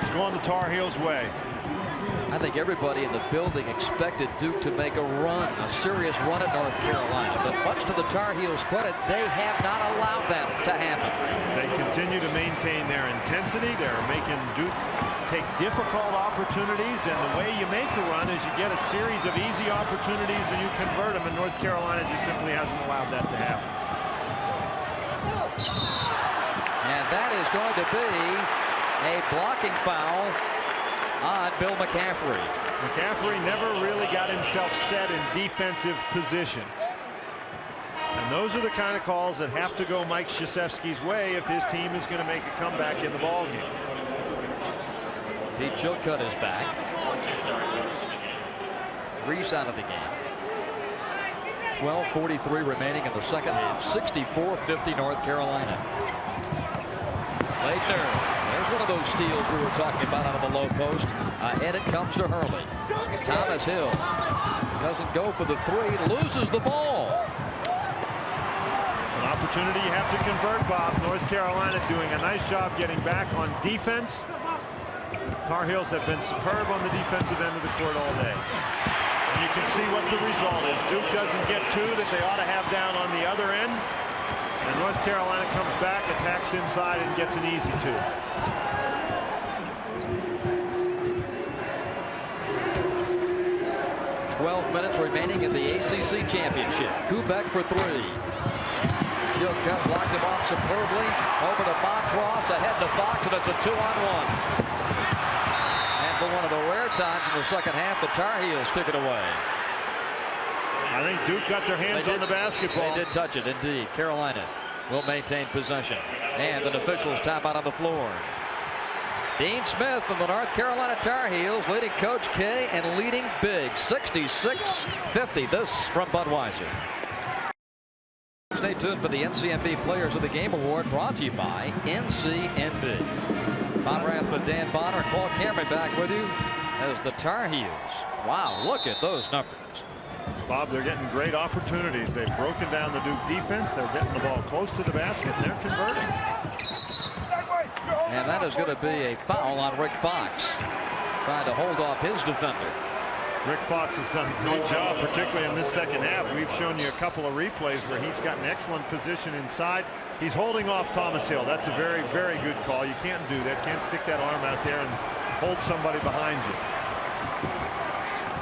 It's going the Tar Heels' way. I think everybody in the building expected Duke to make a run, a serious run at North Carolina. But much to the Tar Heels' credit, they have not allowed that to happen. They continue to maintain their intensity. They're making Duke take difficult opportunities, and the way you make a run is you get a series of easy opportunities and you convert them, and North Carolina just simply hasn't allowed that to happen. And that is going to be a blocking foul on Bill McCaffrey. McCaffrey never really got himself set in defensive position. And those are the kind of calls that have to go Mike Krzyzewski's way if his team is going to make a comeback in the ballgame. Pete Chilcutt is back. Reese out of the game. 12:43 remaining in the second half. 64-50 North Carolina. Laettner. There's one of those steals we were talking about out of the low post. And it comes to Hurley. Thomas Hill doesn't go for the three, loses the ball. It's an opportunity you have to convert, Bob. North Carolina doing a nice job getting back on defense. Tar Heels have been superb on the defensive end of the court all day. And you can see what the result is. Duke doesn't get two that they ought to have down on the other end. And North Carolina comes back, attacks inside, and gets an easy two. Minutes remaining in the ACC Championship. Koubek for three. Chilcutt blocked him off superbly. Over to Montross, ahead to Fox, and it's a 2-on-1. And for one of the rare times in the second half, the Tar Heels took it away. I think Duke got their hands on the basketball. They did touch it, indeed. Carolina will maintain possession. And an official's timeout on the floor. Dean Smith of the North Carolina Tar Heels leading Coach K and leading big 66-50. This from Budweiser. Stay tuned for the NCMB Players of the Game Award brought to you by NCMB. Bob Rathman, Dan Bonner, Paul Cameron back with you as the Tar Heels. Wow, look at those numbers. Bob, they're getting great opportunities. They've broken down the Duke defense. They're getting the ball close to the basket, and they're converting. And that is going to be a foul on Rick Fox, trying to hold off his defender. Rick Fox has done a good job, particularly in this second half. We've shown you a couple of replays where he's got an excellent position inside. He's holding off Thomas Hill. That's a very, very good call. You can't do that. Can't stick that arm out there and hold somebody behind you.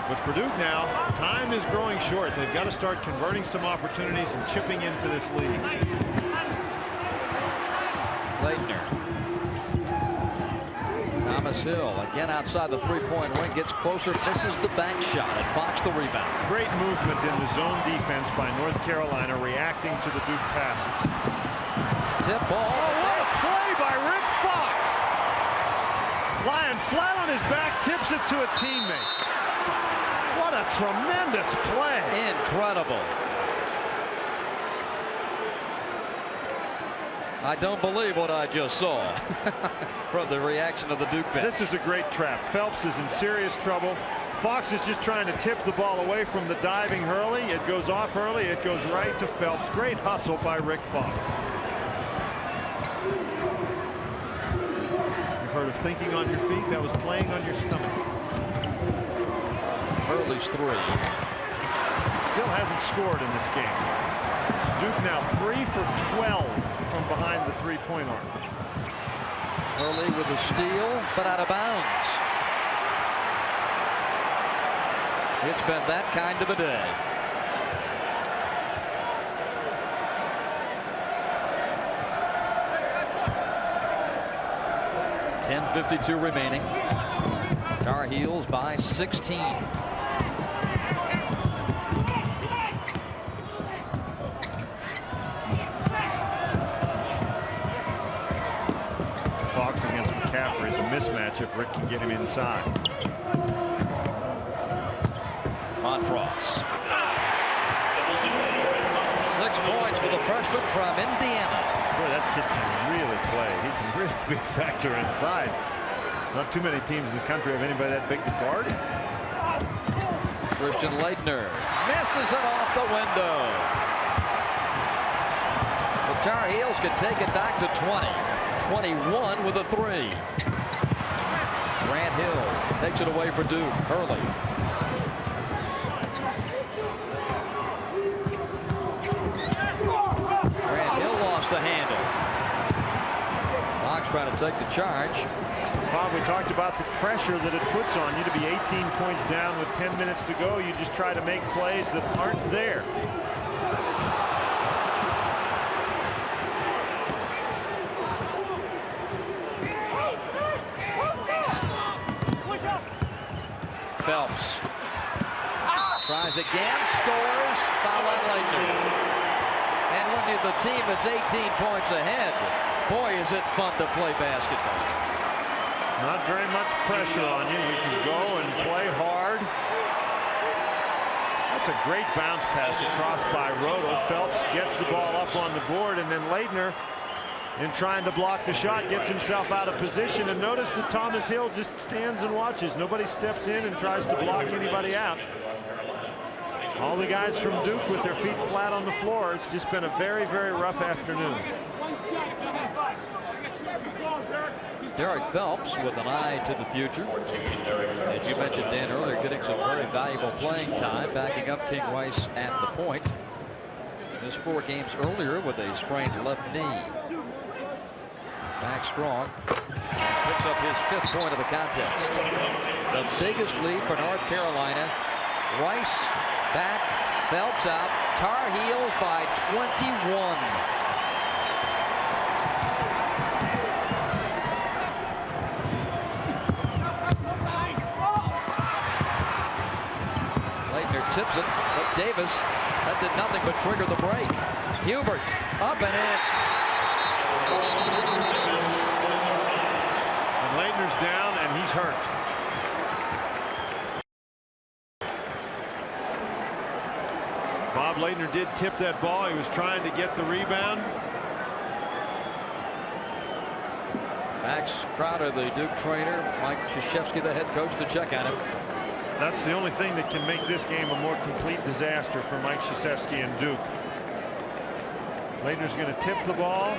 But for Duke now, time is growing short. They've got to start converting some opportunities and chipping into this lead. Laettner. Thomas Hill again outside the three-point ring, gets closer, misses the bank shot, and Fox the rebound. Great movement in the zone defense by North Carolina, reacting to the Duke passes. Tip ball. Oh, what a play by Rick Fox! Lying flat on his back, tips it to a teammate. What a tremendous play! Incredible. I don't believe what I just saw from the reaction of the Duke bench. This is a great trap. Phelps is in serious trouble. Fox is just trying to tip the ball away from the diving Hurley. It goes off Hurley. It goes right to Phelps. Great hustle by Rick Fox. You've heard of thinking on your feet. That was playing on your stomach. Hurley's three. Still hasn't scored in this game. Duke now 3 for 12 from behind the three-point arc. Hurley with the steal, but out of bounds. It's been that kind of a day. .10:52 remaining. Tar Heels by 16. Fox against McCaffrey is a mismatch if Rick can get him inside. Montross. 6 points for the freshman from Indiana. Boy, that kid can really play. He can really be a factor inside. Not too many teams in the country have anybody that big to guard him. Christian Laettner misses it off the window. The Tar Heels can take it back to 20. 21 with a 3. Grant Hill takes it away for Duke. Hurley. Grant Hill lost the handle. Fox trying to take the charge. Bob, we talked about the pressure that it puts on you to be 18 points down with 10 minutes to go. You just try to make plays that aren't there. Phelps tries again, scores, foul on Laettner. And when you're the team that's 18 points ahead, boy, is it fun to play basketball. Not very much pressure on you. You can go and play hard. That's a great bounce pass across by Roto. Phelps gets the ball up on the board, and then Laettner, in trying to block the shot, gets himself out of position. And notice that Thomas Hill just stands and watches. Nobody steps in and tries to block anybody out. All the guys from Duke with their feet flat on the floor. It's just been a very, very rough afternoon. Derek Phelps with an eye to the future. As you mentioned, Dan, earlier, getting some very valuable playing time, backing up King Rice at the point. Missed 4 games earlier with a sprained left knee. Back strong. Picks up his 5th point of the contest. The biggest lead for North Carolina. Rice back, Phelps out. Tar Heels by 21. Laettner tips it, but Davis, that did nothing but trigger the break. Hubert up and in. And Laettner's down, and he's hurt. Bob Laettner did tip that ball. He was trying to get the rebound. Max Crowder, the Duke trainer, Mike Krzyzewski, the head coach, to check on him. That's the only thing that can make this game a more complete disaster for Mike Krzyzewski and Duke. Laettner's going to tip the ball,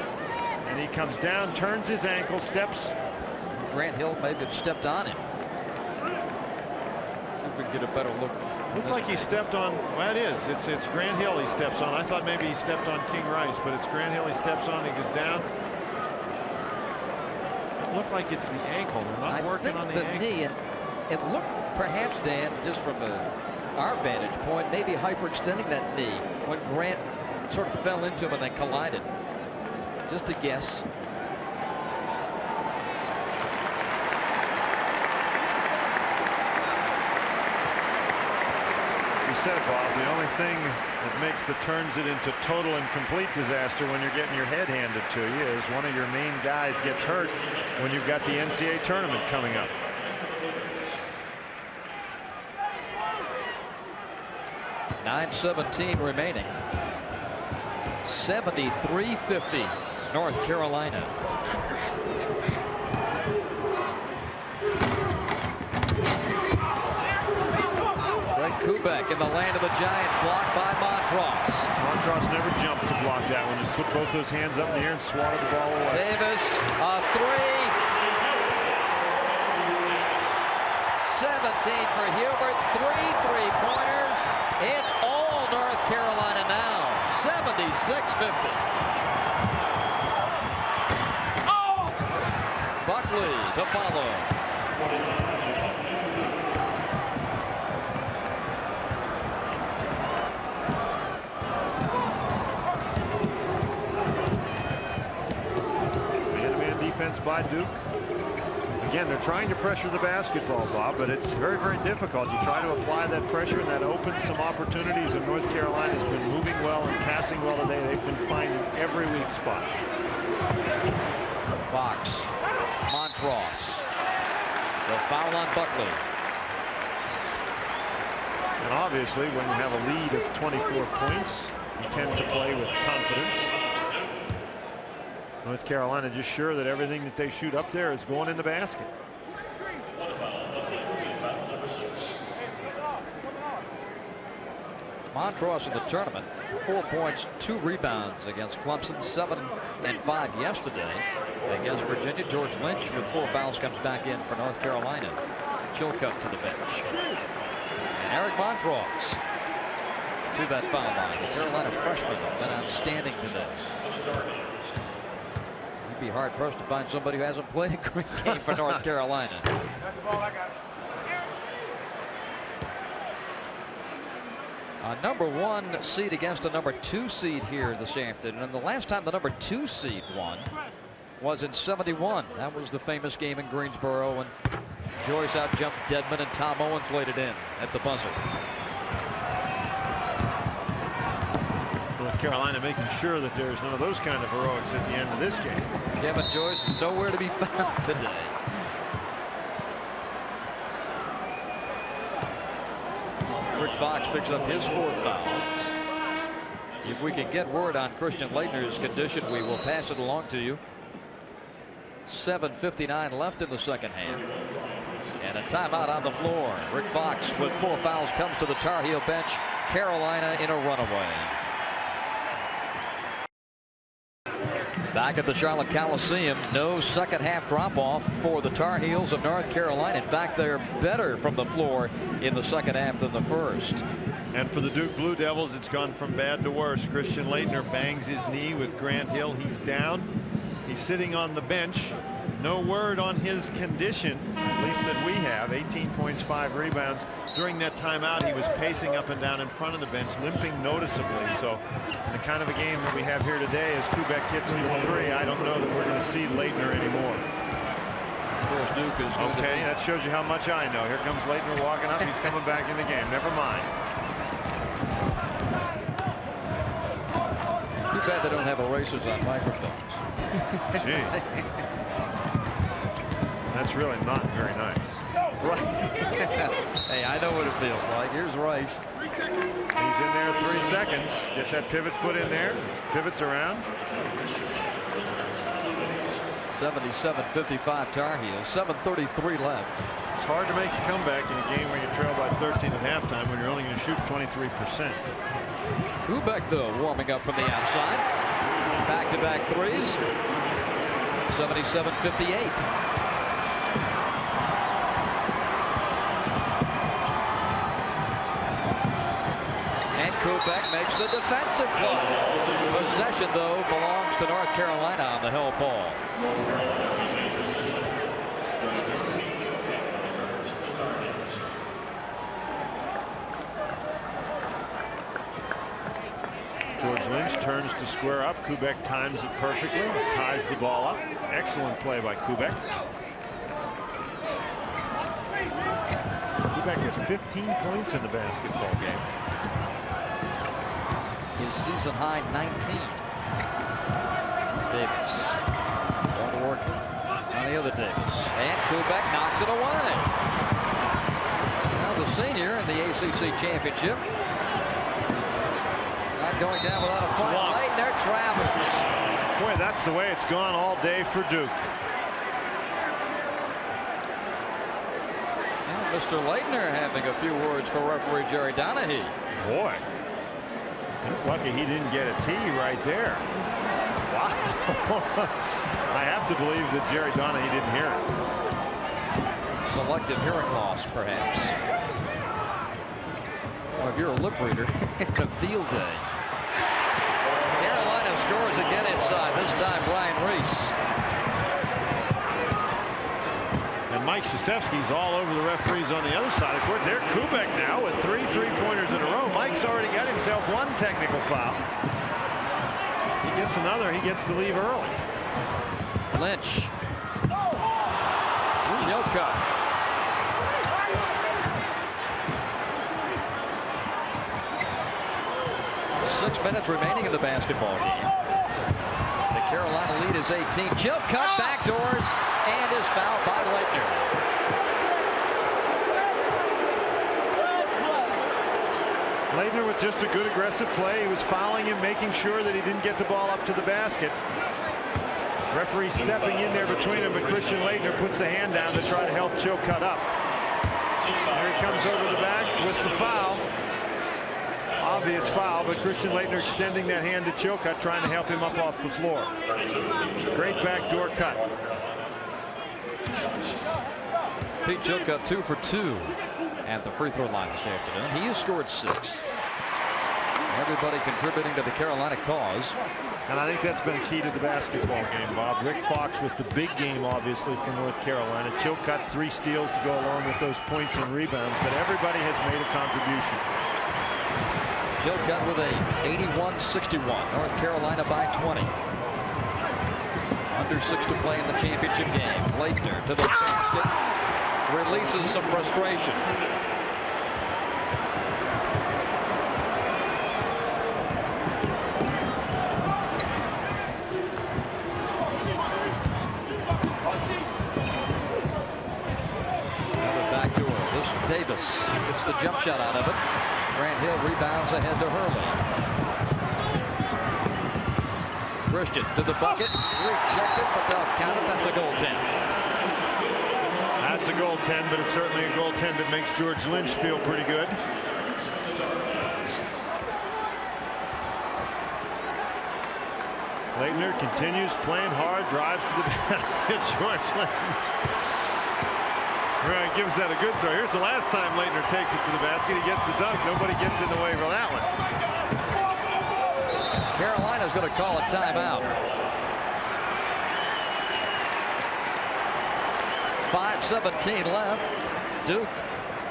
and he comes down, turns his ankle, steps. Grant Hill maybe have stepped on him. See if we can get a better look. Looked like he stepped on, well, it is. It's Grant Hill he steps on. I thought maybe he stepped on King Rice, but it's Grant Hill he steps on. He goes down. It looked like it's the ankle. They're not working on the ankle. Knee, and it looked perhaps, Dan, just from our vantage point, maybe hyperextending that knee when Grant sort of fell into him and then collided. Just a guess. Said, Bob, the only thing that turns it into total and complete disaster when you're getting your head handed to you is one of your main guys gets hurt when you've got the NCAA tournament coming up. .9:17 remaining. 73-50 North Carolina. Koubek in the land of the Giants, blocked by Montross. Montross never jumped to block that one. Just put both those hands up in the air and swatted the ball away. Davis, a 3. 17 for Hubert, 3 3-pointers. It's all North Carolina now, 76-50. Buckley to follow. Defense by Duke. Again, they're trying to pressure the basketball, Bob, but it's very, very difficult. You try to apply that pressure, and that opens some opportunities, and North Carolina's been moving well and passing well today. They've been finding every weak spot. Fox, Montross. The foul on Buckley. And obviously, when you have a lead of 24 points, you tend to play with confidence. North Carolina just sure that everything that they shoot up there is going in the basket. Montross in the tournament, 4 points, 2 rebounds against Clemson, 7 and 5 yesterday against Virginia. George Lynch with 4 fouls comes back in for North Carolina. Chilcutt to the bench. And Eric Montross to that foul line. The Carolina freshman has been outstanding today. You'd be hard pressed to find somebody who hasn't played a great game for North Carolina. A #1 seed against a #2 seed here this afternoon. And the last time the #2 seed won was in '71. That was the famous game in Greensboro when Joyce outjumped Dedmon and Tom Owens laid it in at the buzzer. North Carolina making sure that there's none of those kind of heroics at the end of this game. Kevin Joyce is nowhere to be found today. Rick Fox picks up his 4th foul. If we can get word on Christian Laettner's condition, we will pass it along to you. 7:59 left in the second half. And a timeout on the floor. Rick Fox with 4 fouls comes to the Tar Heel bench. Carolina in a runaway. Back at the Charlotte Coliseum, no second half drop off for the Tar Heels of North Carolina. In fact, they're better from the floor in the second half than the first. And for the Duke Blue Devils, it's gone from bad to worse. Christian Laettner bangs his knee with Grant Hill. He's down. He's sitting on the bench. No word on his condition, at least that we have. 18 points, 5 rebounds. During that timeout, he was pacing up and down in front of the bench, limping noticeably. So in the kind of a game that we have here today, as Koubek hits the 3, I don't know that we're going to see Laettner anymore. Of course, Duke is going to Okay, that shows you how much I know. Here comes Laettner walking up. He's coming back in the game. Never mind. Too bad they don't have erasers on microphones. Gee. That's really not very nice. Right. Hey, I know what it feels like. Here's Rice. He's in there 3 seconds. Gets that pivot foot in there. Pivots around. 77-55 Tar Heels. 7:33 left. It's hard to make a comeback in a game where you trail by 13 at halftime when you're only going to shoot 23%. Koubek, though, warming up from the outside. Back-to-back threes. 77-58. And Koubek makes the defensive play. Possession, though, belongs to North Carolina on the help ball. George Lynch turns to square up. Koubek times it perfectly. Ties the ball up. Excellent play by Koubek. Koubek has 15 points in the basketball game. His season high 19. Davis going to work on the other Davis. And Koubek knocks it away. Now the senior in the ACC Championship. Not going down without a fight. Laettner travels. Boy, that's the way it's gone all day for Duke. And Mr. Laettner having a few words for referee Jerry Donahue. Boy, he's lucky he didn't get a tee right there. Wow. I have to believe that Jerry Donahue didn't hear it. Selective hearing loss, perhaps. Well, if you're a lip reader, it's a field day. Carolina scores again inside. This time, Brian Reese. And Mike Krzyzewski's all over the referees on the other side of the court. There, Koubek now with 3 3-pointers in a row. Mike's already got himself 1 technical foul. He gets another. He gets to leave early. Lynch. Chilcutt. Six minutes remaining in the basketball game. The Carolina lead is 18. Chilcutt backdoors and is fouled by Laettner. Laettner with just a good aggressive play. He was fouling him, making sure that he didn't get the ball up to the basket. Referee stepping in there between them, but Christian Laettner puts a hand down to try to help Chilcutt up. Here he comes over the back with the foul. Obvious foul, but Christian Laettner extending that hand to Chilcutt, trying to help him up off the floor. Great backdoor cut. Pete Chilcutt 2 for 2 at the free throw line this afternoon. He has scored 6. Everybody contributing to the Carolina cause. And I think that's been a key to the basketball game, Bob. Rick Fox with the big game, obviously, for North Carolina. Chilcutt 3 steals to go along with those points and rebounds, but everybody has made a contribution. Chilcutt with a 81-61. North Carolina by 20. Under 6 to play in the championship game. Laettner to the basket. Releases some frustration. Davis gets the jump shot out of it. Grant Hill rebounds ahead to Hurley. Christian to the bucket. Rejected, but they'll count it. That's a goaltend. That's a goaltend, but it's certainly a goaltend that makes George Lynch feel pretty good. Laettner continues playing hard, drives to the basket. George Lynch. Right, gives that a good start. Here's the last time Laettner takes it to the basket. He gets the dunk. Nobody gets in the way for that one. Carolina's going to call a timeout. 5:17 left. Duke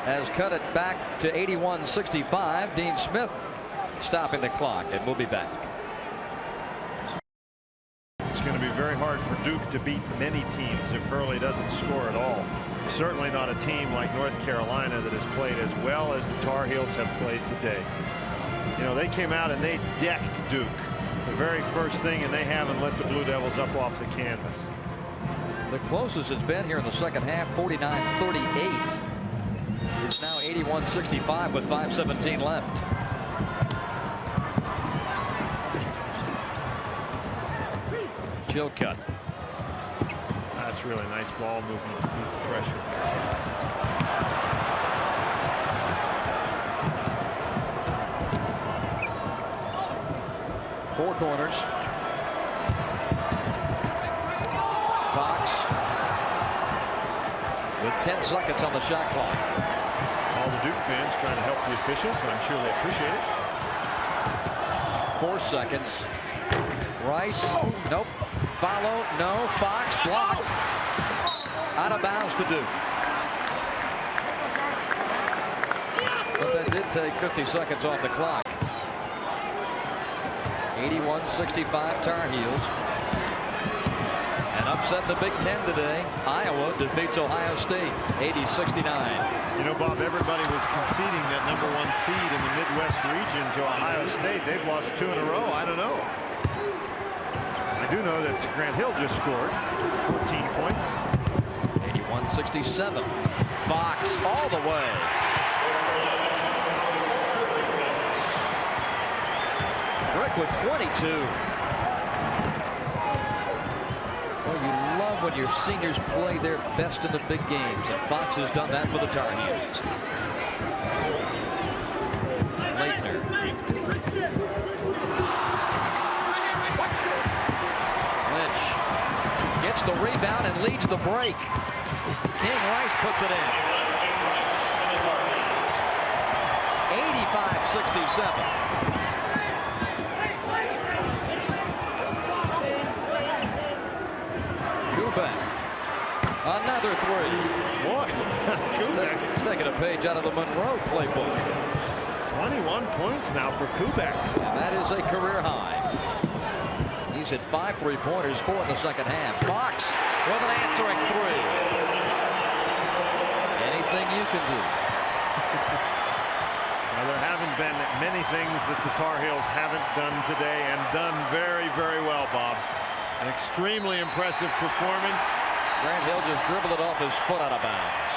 has cut it back to 81-65. Dean Smith stopping the clock, and we'll be back. It's going to be very hard for Duke to beat many teams if Hurley doesn't score at all. Certainly not a team like North Carolina that has played as well as the Tar Heels have played today. You know, they came out and they decked Duke the very first thing, and they haven't let the Blue Devils up off the canvas. The closest it's been here in the second half, 49-38. It's now 81-65 with 5:17 left. Chilcutt. That's really nice ball movement to beat the pressure. Four corners. Fox with 10 seconds on the shot clock. All the Duke fans trying to help the officials, and I'm sure they appreciate it. 4 seconds. Rice. Nope. Follow. No. Fox blocked. Out of bounds to Duke. But that did take 50 seconds off the clock. 81-65 Tar Heels. And upset the Big Ten today. Iowa defeats Ohio State 80-69. You know, Bob, everybody was conceding that #1 seed in the Midwest region to Ohio State. They've lost 2 in a row. I don't know. I do know that Grant Hill just scored 14 points. 81-67. Fox all the way. Rick with 22. Well, you love when your seniors play their best in the big games, and Fox has done that for the Tar Heels. Laettner. Lynch gets the rebound and leads the break. King Rice puts it in. 85-67. Koubek. Another three. Boy, Koubek. Taking a page out of the Monroe playbook. 21 points now for Koubek. And that is a career high. He's hit 5 3-pointers, 4 in the second half. Fox with an answering three. Anything you can do. Now, there haven't been many things that the Tar Heels haven't done today, and done very, very well, Bob. An extremely impressive performance. Grant Hill just dribbled it off his foot out of bounds.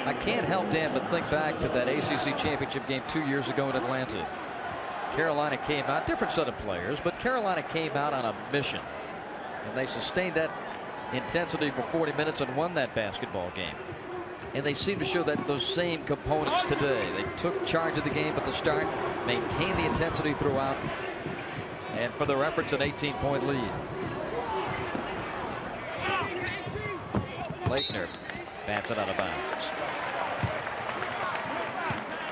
I can't help, Dan, but think back to that ACC Championship game 2 years ago in Atlanta. Carolina came out, different set of players, but Carolina came out on a mission. And they sustained that intensity for 40 minutes and won that basketball game. And they seem to show that those same components today. They took charge of the game at the start, maintained the intensity throughout, and for their efforts, an 18-point lead. Laettner bats it out of bounds.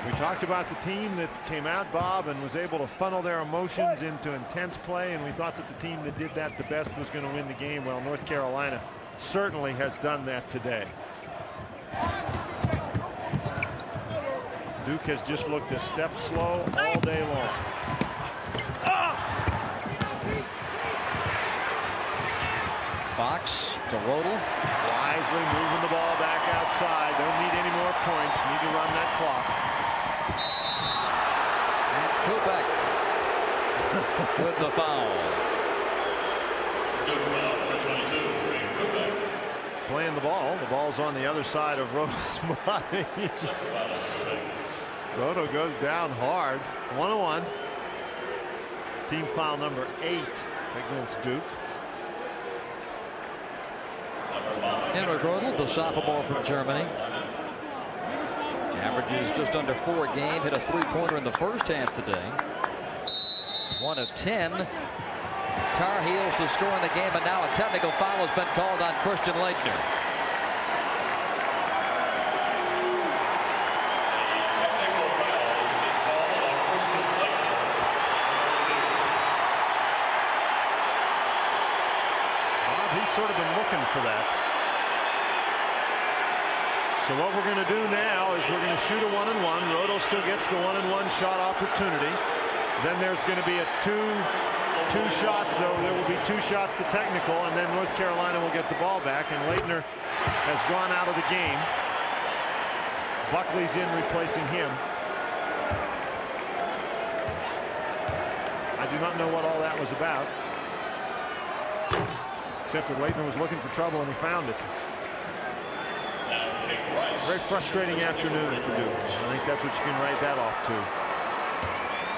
We talked about the team that came out, Bob, and was able to funnel their emotions into intense play, and we thought that the team that did that the best was going to win the game. Well, North Carolina certainly has done that today. Duke has just looked a step slow all day long. Fox to Rodel. Wisely moving the ball back outside. Don't need any more points. Need to run that clock. And Koubek with the foul. Playing the ball. The ball's on the other side of Rodel's body. Rodel goes down hard. 1-1. It's team foul number 8 against Duke. Hubert Davis, the sophomore from Germany. Averages just under 4 a game. Hit a 3-pointer in the first half today. 1 of 10. Tar Heels to score in the game, and now a technical foul has been called on Christian Laettner. He's sort of been looking for that. So what we're going to do now is we're going to shoot a 1-and-1. Rodel still gets the 1-and-1 shot opportunity. Then there's going to be a two shots, though there will be 2 shots to technical, and then North Carolina will get the ball back, and Laettner has gone out of the game. Buckley's in replacing him. I do not know what all that was about, except that Laettner was looking for trouble and he found it. Very frustrating afternoon for Duke. I think that's what you can write that off to.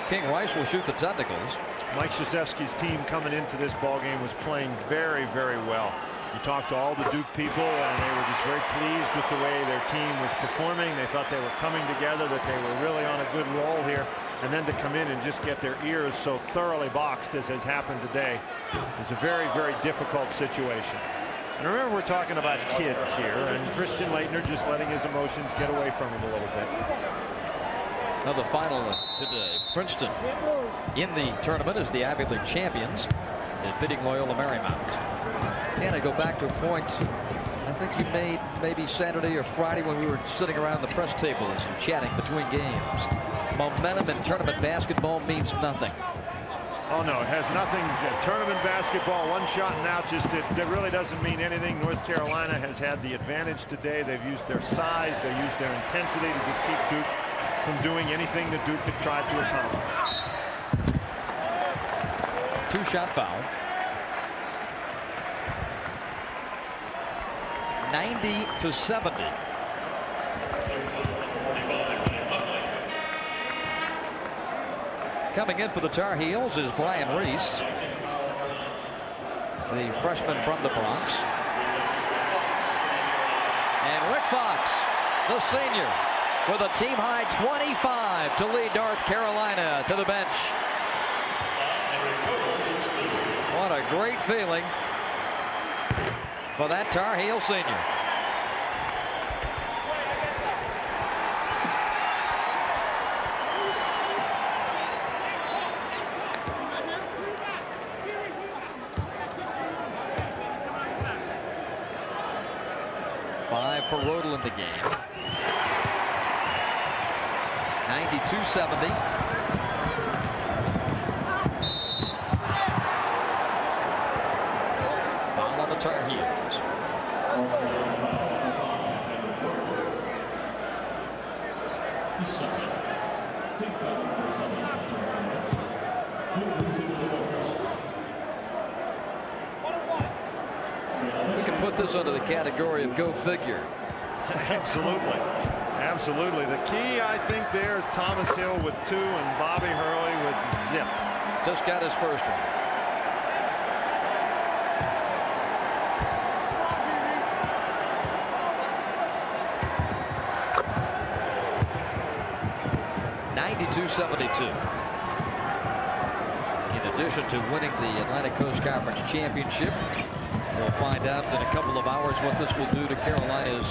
King Rice will shoot the technicals. Mike Krzyzewski's team coming into this ball game was playing very, very well. You talked to all the Duke people, and they were just very pleased with the way their team was performing. They thought they were coming together, that they were really on a good roll here. And then to come in and just get their ears so thoroughly boxed as has happened today is a very, very difficult situation. And remember, we're talking about kids here, and Christian Laettner just letting his emotions get away from him a little bit. Now the final today, Princeton in the tournament as the Ivy League champions, defeating Loyola Marymount. And I go back to a point I think you made maybe Saturday or Friday when we were sitting around the press tables and chatting between games. Momentum in tournament basketball means nothing. Oh no, it has nothing. Tournament basketball, one shot and out, just it really doesn't mean anything. North Carolina has had the advantage today. They've used their size, they used their intensity to just keep Duke from doing anything that Duke had tried to accomplish. 2-shot foul. 90-70. Coming in for the Tar Heels is Brian Reese, the freshman from the Bronx. And Rick Fox, the senior, with a team-high 25 to lead North Carolina to the bench. What a great feeling for that Tar Heel senior. For Rodel in the game. 92-70. Foul on the Tar Heels. You can put this under the category of go figure. Absolutely. Absolutely. The key, I think, there is Thomas Hill with 2 and Bobby Hurley with zip. Just got his first one. (92-72). In addition to winning the Atlantic Coast Conference Championship, we'll find out in a couple of hours what this will do to Carolina's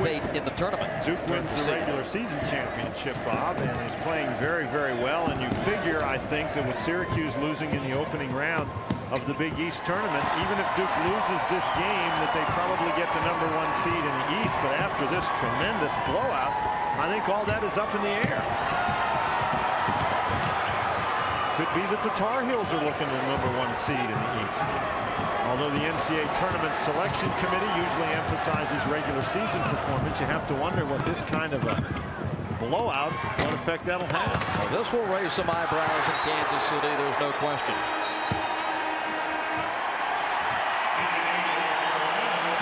fate in the tournament. Duke wins the regular season championship, Bob, and is playing very, very well. And you figure, I think, that with Syracuse losing in the opening round of the Big East tournament, even if Duke loses this game, that they probably get the #1 seed in the East. But after this tremendous blowout, I think all that is up in the air. Could be that the Tar Heels are looking at the #1 seed in the East. Although the NCAA Tournament Selection Committee usually emphasizes regular season performance, you have to wonder what this kind of a blowout, what effect that'll have. So this will raise some eyebrows in Kansas City, there's no question.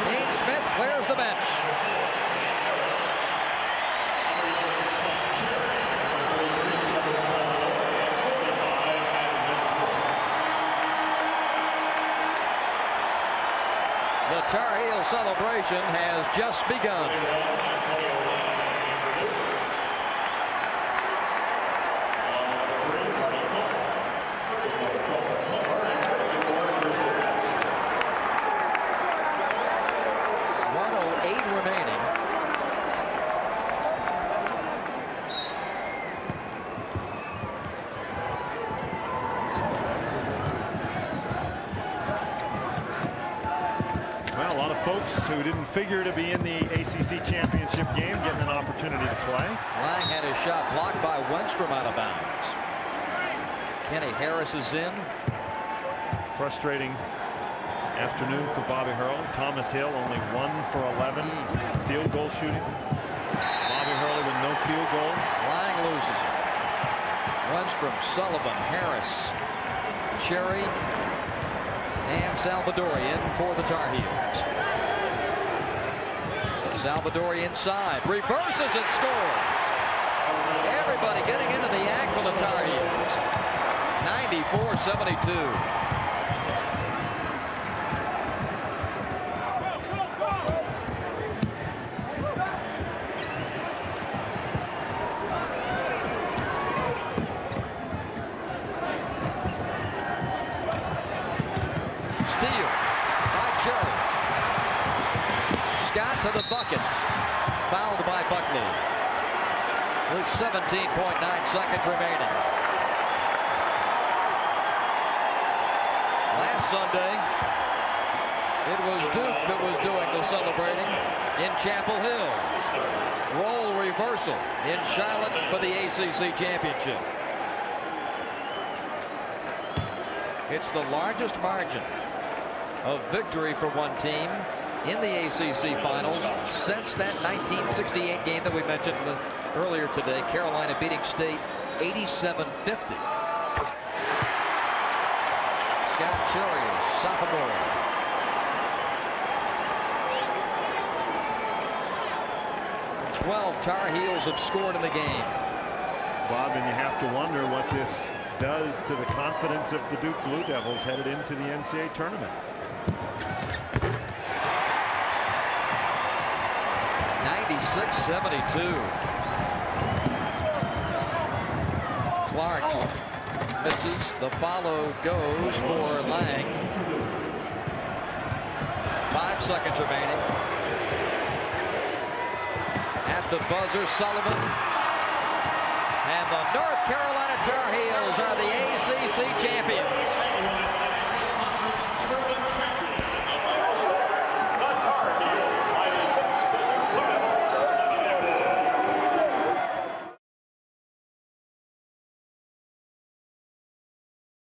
Dean Smith clears the bench. The Tar Heel celebration has just begun. Remaining. Well, a lot of folks who didn't figure to be in the ACC Championship game getting an opportunity to play. Lang had his shot blocked by Wenstrom out of bounds. Kenny Harris is in. Frustrating afternoon for Bobby Hurley. Thomas Hill only 1 for 11 field goal shooting. Bobby Hurley with no field goals. Lang loses it. Wenstrom, Sullivan, Harris, Cherry, and Salvadori in for the Tar Heels. Salvadori inside, reverses and scores. Everybody getting into the act for the Tar Heels. 94-72. To the bucket, fouled by Buckley with 17.9 seconds remaining. Last Sunday it was Duke that was doing the celebrating in Chapel Hill. Role reversal in Charlotte for the ACC championship. It's the largest margin of victory for one team in the ACC finals since that 1968 game that we mentioned earlier today. Carolina beating State 87-50. Scott Cherry, sophomore. Tar Heels have scored in the game. Bob, and you have to wonder what this does to the confidence of the Duke Blue Devils headed into the NCAA tournament. 96-72. Clark misses. The follow goes for Lang. 5 seconds remaining. At the buzzer, Sullivan. And the North Carolina Tar Heels are the ACC champions.